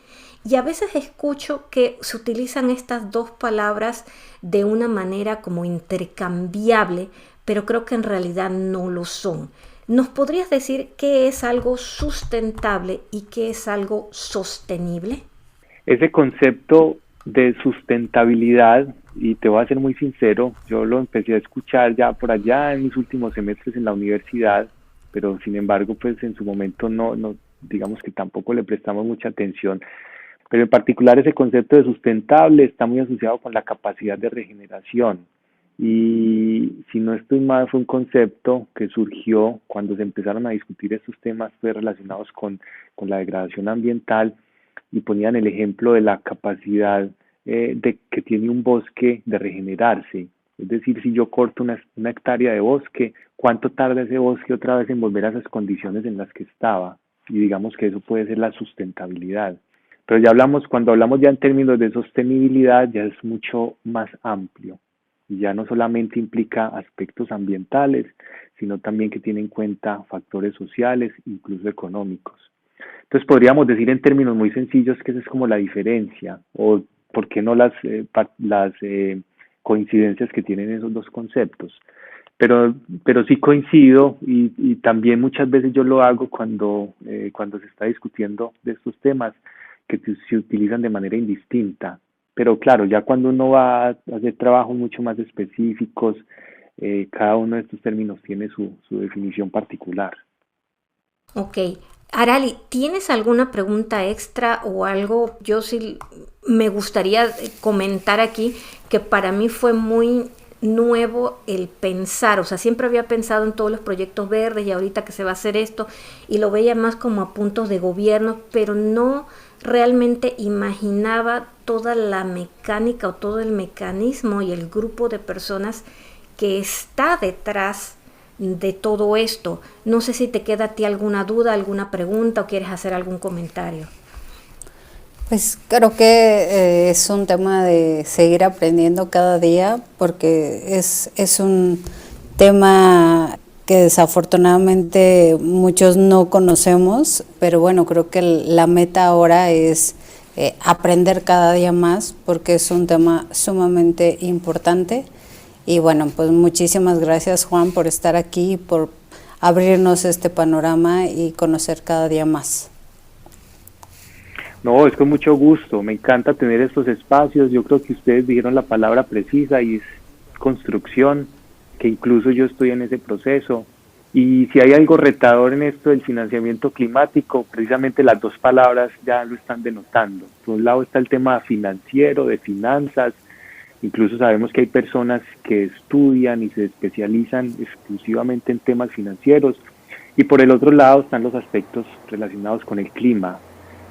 Y a veces escucho que se utilizan estas dos palabras de una manera como intercambiable, pero creo que en realidad no lo son. ¿Nos podrías decir qué es algo sustentable y qué es algo sostenible? Ese concepto de sustentabilidad, y te voy a ser muy sincero, yo lo empecé a escuchar ya por allá en mis últimos semestres en la universidad, pero sin embargo, pues en su momento no, digamos que tampoco le prestamos mucha atención. Pero en particular ese concepto de sustentable está muy asociado con la capacidad de regeneración. Y si no estoy mal, fue un concepto que surgió cuando se empezaron a discutir estos temas pues, relacionados con la degradación ambiental, y ponían el ejemplo de la capacidad de que tiene un bosque de regenerarse. Es decir, si yo corto una hectárea de bosque, ¿cuánto tarda ese bosque otra vez en volver a esas condiciones en las que estaba? Y digamos que eso puede ser la sustentabilidad. Pero ya cuando hablamos ya en términos de sostenibilidad, ya es mucho más amplio. Y ya no solamente implica aspectos ambientales, sino también que tiene en cuenta factores sociales, incluso económicos. Entonces podríamos decir en términos muy sencillos que esa es como la diferencia, o por qué no las coincidencias que tienen esos dos conceptos. Pero sí coincido, y también muchas veces yo lo hago cuando se está discutiendo de estos temas, que se utilizan de manera indistinta. Pero claro, ya cuando uno va a hacer trabajos mucho más específicos, cada uno de estos términos tiene su definición particular. Ok. Arali, ¿tienes alguna pregunta extra o algo? Yo sí me gustaría comentar aquí que para mí fue muy nuevo el pensar, o sea, siempre había pensado en todos los proyectos verdes y ahorita que se va a hacer esto y lo veía más como a puntos de gobierno, pero no realmente imaginaba toda la mecánica o todo el mecanismo y el grupo de personas que está detrás de todo esto. No sé si te queda a ti alguna duda, alguna pregunta o quieres hacer algún comentario. Pues creo que es un tema de seguir aprendiendo cada día, porque es un tema que desafortunadamente muchos no conocemos, pero bueno, creo que la meta ahora es aprender cada día más, porque es un tema sumamente importante. Y bueno, pues muchísimas gracias, Juan, por estar aquí, por abrirnos este panorama y conocer cada día más. No, es con mucho gusto, me encanta tener estos espacios. Yo creo que ustedes dijeron la palabra precisa, y es construcción, que incluso yo estoy en ese proceso. Y si hay algo retador en esto del financiamiento climático, precisamente las dos palabras ya lo están denotando. Por un lado está el tema financiero, de finanzas. Incluso sabemos que hay personas que estudian y se especializan exclusivamente en temas financieros. Y por el otro lado están los aspectos relacionados con el clima,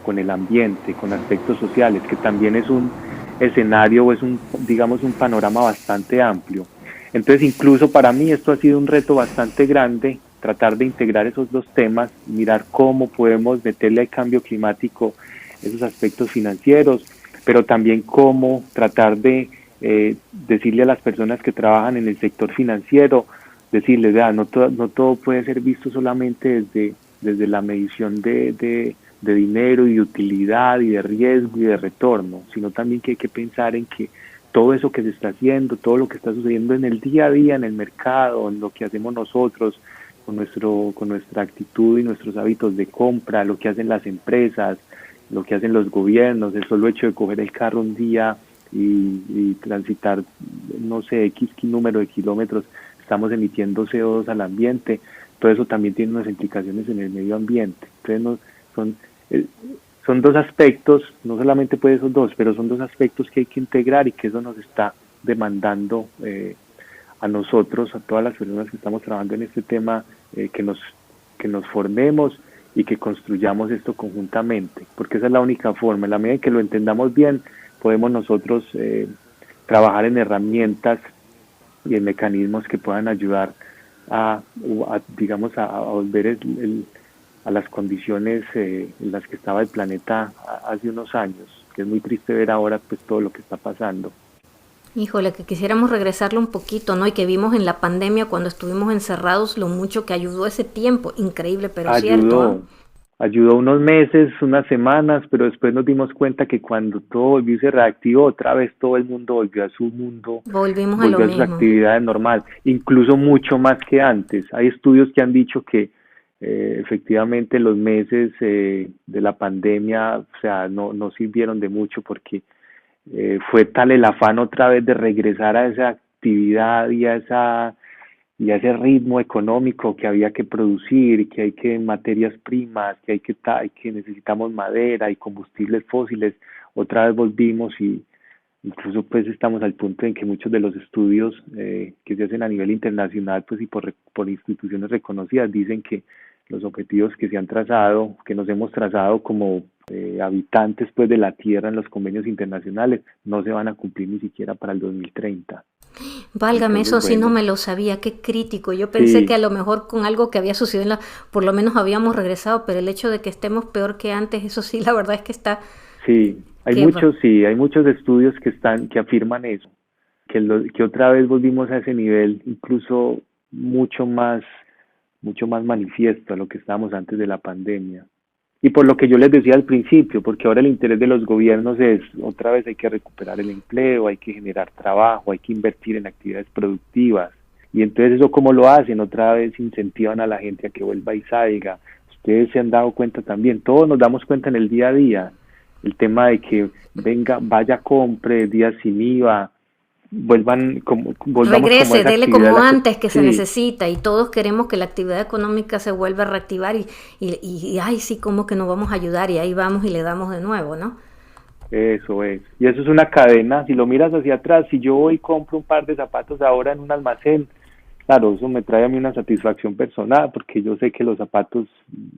con el ambiente, con aspectos sociales, que también es un escenario o es digamos, un panorama bastante amplio. Entonces, incluso para mí esto ha sido un reto bastante grande, tratar de integrar esos dos temas, mirar cómo podemos meterle al cambio climático esos aspectos financieros, pero también cómo tratar de decirle a las personas que trabajan en el sector financiero, decirles, no todo puede ser visto solamente desde la medición de dinero y de utilidad y de riesgo y de retorno, sino también que hay que pensar en que todo eso que se está haciendo, todo lo que está sucediendo en el día a día, en el mercado, en lo que hacemos nosotros, con nuestra actitud y nuestros hábitos de compra, lo que hacen las empresas, lo que hacen los gobiernos, el solo hecho de coger el carro un día y transitar, no sé, X número de kilómetros, estamos emitiendo CO2 al ambiente. Todo eso también tiene unas implicaciones en el medio ambiente. Entonces, son dos aspectos, no solamente pues esos dos, pero son dos aspectos que hay que integrar, y que eso nos está demandando a nosotros, a todas las personas que estamos trabajando en este tema, que nos formemos y que construyamos esto conjuntamente, porque esa es la única forma. En la medida en que lo entendamos bien, podemos nosotros trabajar en herramientas y en mecanismos que puedan ayudar a volver a las condiciones en las que estaba el planeta hace unos años, que es muy triste ver ahora pues todo lo que está pasando. Híjole, que quisiéramos regresarlo un poquito, ¿no? Y que vimos en la pandemia, cuando estuvimos encerrados, lo mucho que ayudó ese tiempo. Increíble, pero cierto, ¿eh? Ayudó unos meses, unas semanas, pero después nos dimos cuenta que cuando todo volvió y se reactivó, otra vez todo el mundo volvió a su mundo, Volvimos a lo volvió a sus mismo. actividades normales, incluso mucho más que antes. Hay estudios que han dicho que efectivamente los meses de la pandemia, o sea, no sirvieron de mucho, porque fue tal el afán otra vez de regresar a esa actividad y a y a ese ritmo económico que había que producir, que hay que materias primas, que necesitamos madera y combustibles fósiles, otra vez volvimos y incluso pues estamos al punto en que muchos de los estudios que se hacen a nivel internacional pues y por instituciones reconocidas dicen que los objetivos que se han trazado, que nos hemos trazado como habitantes pues de la Tierra en los convenios internacionales, no se van a cumplir ni siquiera para el 2030. Válgame, Entonces, eso sí no bueno, me lo sabía, qué crítico. Yo pensé que sí, a lo mejor con algo que había sucedido, por lo menos habíamos regresado, pero el hecho de que estemos peor que antes, eso sí, la verdad es que está, sí, que va. hay muchos estudios que afirman eso, que otra vez volvimos a ese nivel, incluso mucho más manifiesto a lo que estábamos antes de la pandemia. Y por lo que yo les decía al principio, porque ahora el interés de los gobiernos es, otra vez hay que recuperar el empleo, hay que generar trabajo, hay que invertir en actividades productivas. Y entonces eso cómo lo hacen, otra vez incentivan a la gente a que vuelva y salga. Ustedes se han dado cuenta también, todos nos damos cuenta en el día a día, el tema de que venga, vaya, compre, días sin IVA, volvamos como a Regrese, esa dele actividad. como antes que se Sí, necesita, y todos queremos que la actividad económica se vuelva a reactivar y ay, sí, como que nos vamos a ayudar y ahí vamos y le damos de nuevo, ¿no? eso es. Y eso es una cadena. Si lo miras hacia atrás, si yo voy y compro un par de zapatos ahora en un almacén, claro, eso me trae a mí una satisfacción personal porque yo sé que los zapatos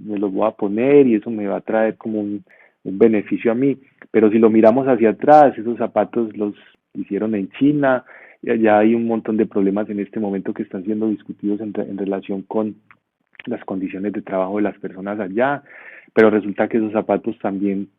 me los voy a poner y eso me va a traer como un beneficio a mí. Pero si lo miramos hacia atrás, esos zapatos los hicieron en China, y allá hay un montón de problemas en este momento que están siendo discutidos en relación con las condiciones de trabajo de las personas allá, pero resulta que esos zapatos también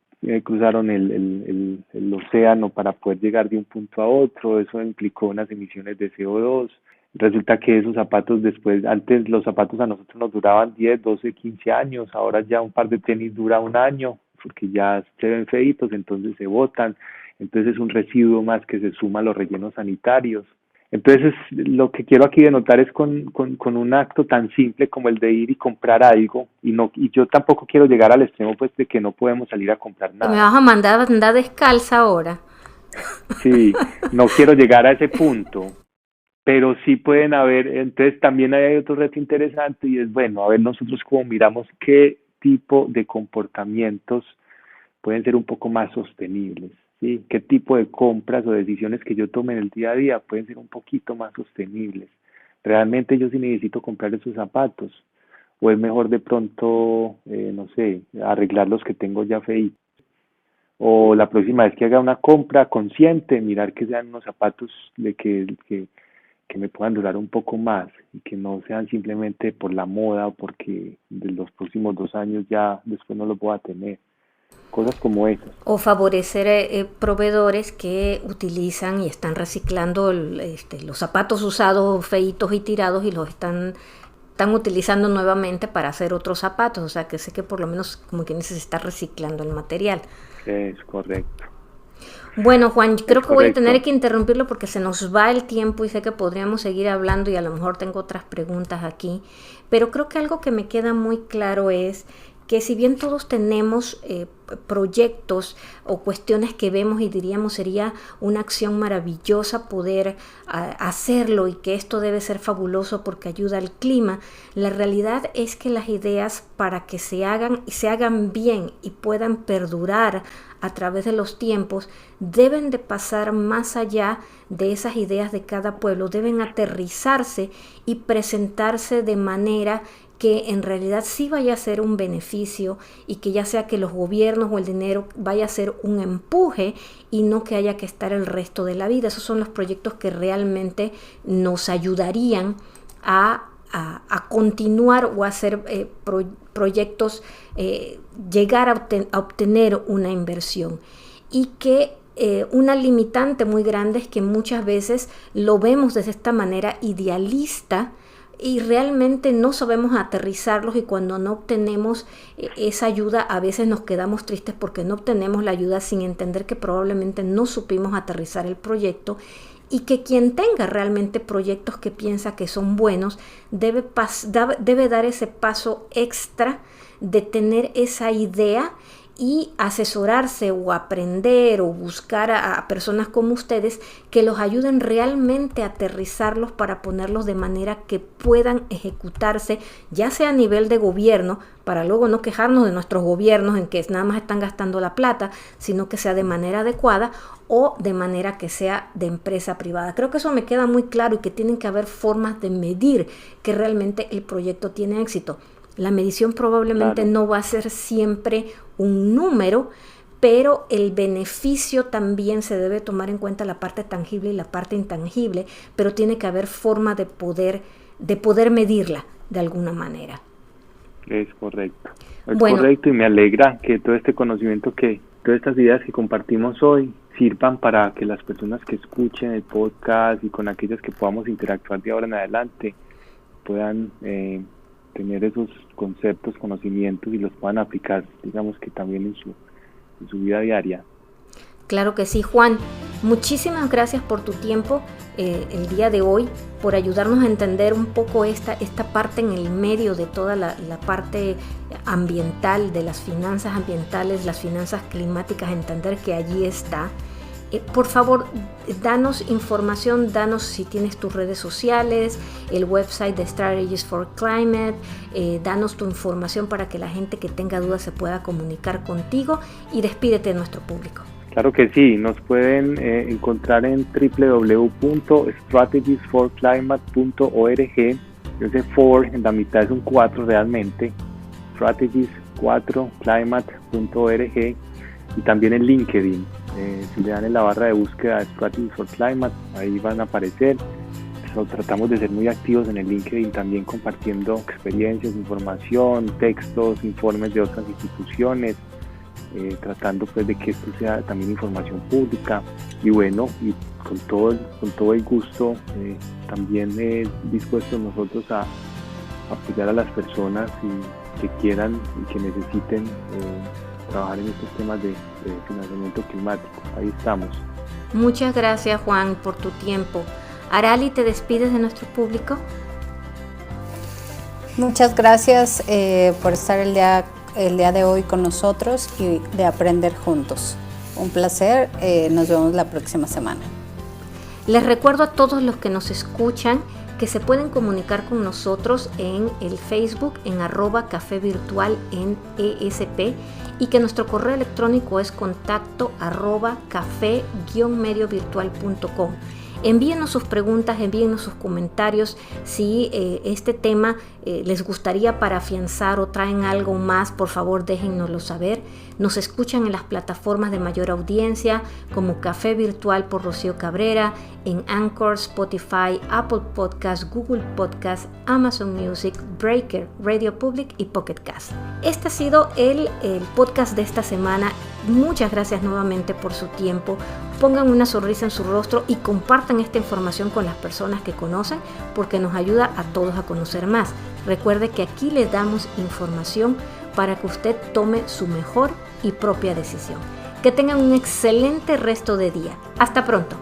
cruzaron el océano para poder llegar de un punto a otro, eso implicó unas emisiones de CO2. Resulta que esos zapatos después, antes los zapatos a nosotros nos duraban 10, 12, 15 años, ahora ya un par de tenis dura un año, porque ya se ven feitos, entonces se botan, entonces es un residuo más que se suma a los rellenos sanitarios. Entonces, lo que quiero aquí denotar es con un acto tan simple como el de ir y comprar algo, y yo tampoco quiero llegar al extremo pues de que no podemos salir a comprar Me nada. vas a mandar a andar descalza ahora. Sí, no quiero llegar a ese punto, pero sí pueden haber, entonces también hay otro reto interesante y es, bueno, a ver nosotros cómo miramos qué tipo de comportamientos pueden ser un poco más sostenibles, ¿sí? ¿Qué tipo de compras o decisiones que yo tome en el día a día pueden ser un poquito más sostenibles? ¿Realmente yo sí necesito comprar esos zapatos? ¿O es mejor de pronto, no sé, arreglar los que tengo ya feitos? O la próxima vez que haga una compra consciente, mirar que sean unos zapatos que me puedan durar un poco más y que no sean simplemente por la moda o porque de los próximos 2 años ya después no los voy a tener. Cosas como esas. O favorecer proveedores que utilizan y están reciclando los zapatos usados, feitos y tirados y los están utilizando nuevamente para hacer otros zapatos. O sea, que sé que por lo menos como que se está reciclando el material. Es correcto. Bueno, Juan, creo Es que voy a tener correcto. que interrumpirlo porque se nos va el tiempo y sé que podríamos seguir hablando y a lo mejor tengo otras preguntas aquí, pero creo que algo que me queda muy claro es que si bien todos tenemos proyectos o cuestiones que vemos y diríamos sería una acción maravillosa poder hacerlo y que esto debe ser fabuloso porque ayuda al clima, la realidad es que las ideas para que se hagan bien y puedan perdurar a través de los tiempos deben de pasar más allá de esas ideas de cada pueblo, deben aterrizarse y presentarse de manera que en realidad sí vaya a ser un beneficio y que ya sea que los gobiernos o el dinero vaya a ser un empuje y no que haya que estar el resto de la vida. Esos son los proyectos que realmente nos ayudarían a continuar o a hacer proyectos, llegar a obtener una inversión. Y que una limitante muy grande es que muchas veces lo vemos desde esta manera idealista y realmente no sabemos aterrizarlos y cuando no obtenemos esa ayuda a veces nos quedamos tristes porque no obtenemos la ayuda sin entender que probablemente no supimos aterrizar el proyecto y que quien tenga realmente proyectos que piensa que son buenos debe dar ese paso extra de tener esa idea y asesorarse o aprender o buscar a personas como ustedes que los ayuden realmente a aterrizarlos para ponerlos de manera que puedan ejecutarse, ya sea a nivel de gobierno, para luego no quejarnos de nuestros gobiernos en que nada más están gastando la plata, sino que sea de manera adecuada o de manera que sea de empresa privada. Creo que eso me queda muy claro y que tienen que haber formas de medir que realmente el proyecto tiene éxito. La medición probablemente no va a ser siempre un número, pero el beneficio también se debe tomar en cuenta, la parte tangible y la parte intangible, pero tiene que haber forma de poder medirla de alguna manera. Es correcto. Correcto, y me alegra que todo este conocimiento, todas estas ideas que compartimos hoy sirvan para que las personas que escuchen el podcast y con aquellas que podamos interactuar de ahora en adelante puedan tener esos conceptos, conocimientos y los puedan aplicar, digamos que también en su vida diaria. Claro que sí, Juan. Muchísimas gracias por tu tiempo el día de hoy, por ayudarnos a entender un poco esta parte en el medio de toda la parte ambiental, de las finanzas ambientales, las finanzas climáticas, entender que allí está. Por favor, danos información, danos si tienes tus redes sociales, el website de Strategies for Climate, danos tu información para que la gente que tenga dudas se pueda comunicar contigo y despídete de nuestro público. Claro que sí, nos pueden encontrar en www.strategiesforclimate.org. Ese for en la mitad es un 4 realmente, strategies4climate.org, y también en LinkedIn. Si le dan en la barra de búsqueda Strategies for Climate, ahí van a aparecer. Tratamos de ser muy activos en el LinkedIn, también compartiendo experiencias, información, textos, informes de otras instituciones, tratando pues de que esto sea también información pública. Y bueno, y con todo el gusto, también dispuestos nosotros a apoyar a las personas que quieran y que necesiten trabajar en estos temas de financiamiento climático. Ahí estamos. Muchas gracias, Juan, por tu tiempo. Arali, ¿te despides de nuestro público? Muchas gracias por estar el día de hoy con nosotros y de aprender juntos. Un placer, nos vemos la próxima semana. Les recuerdo a todos los que nos escuchan que se pueden comunicar con nosotros en el Facebook en @cafevirtual en ESP, y que nuestro correo electrónico es contacto@café-mediovirtual.com. Envíenos sus preguntas, envíenos sus comentarios. Si este tema les gustaría para afianzar o traen algo más, por favor déjennoslo saber. Nos escuchan en las plataformas de mayor audiencia como Café Virtual por Rocío Cabrera, en Anchor, Spotify, Apple Podcasts, Google Podcasts, Amazon Music, Breaker, Radio Public y Pocket Cast. Este ha sido el podcast de esta semana. Muchas gracias nuevamente por su tiempo. Pongan una sonrisa en su rostro y compartan esta información con las personas que conocen, porque nos ayuda a todos a conocer más. Recuerde que aquí le damos información para que usted tome su mejor y propia decisión. Que tengan un excelente resto de día. Hasta pronto.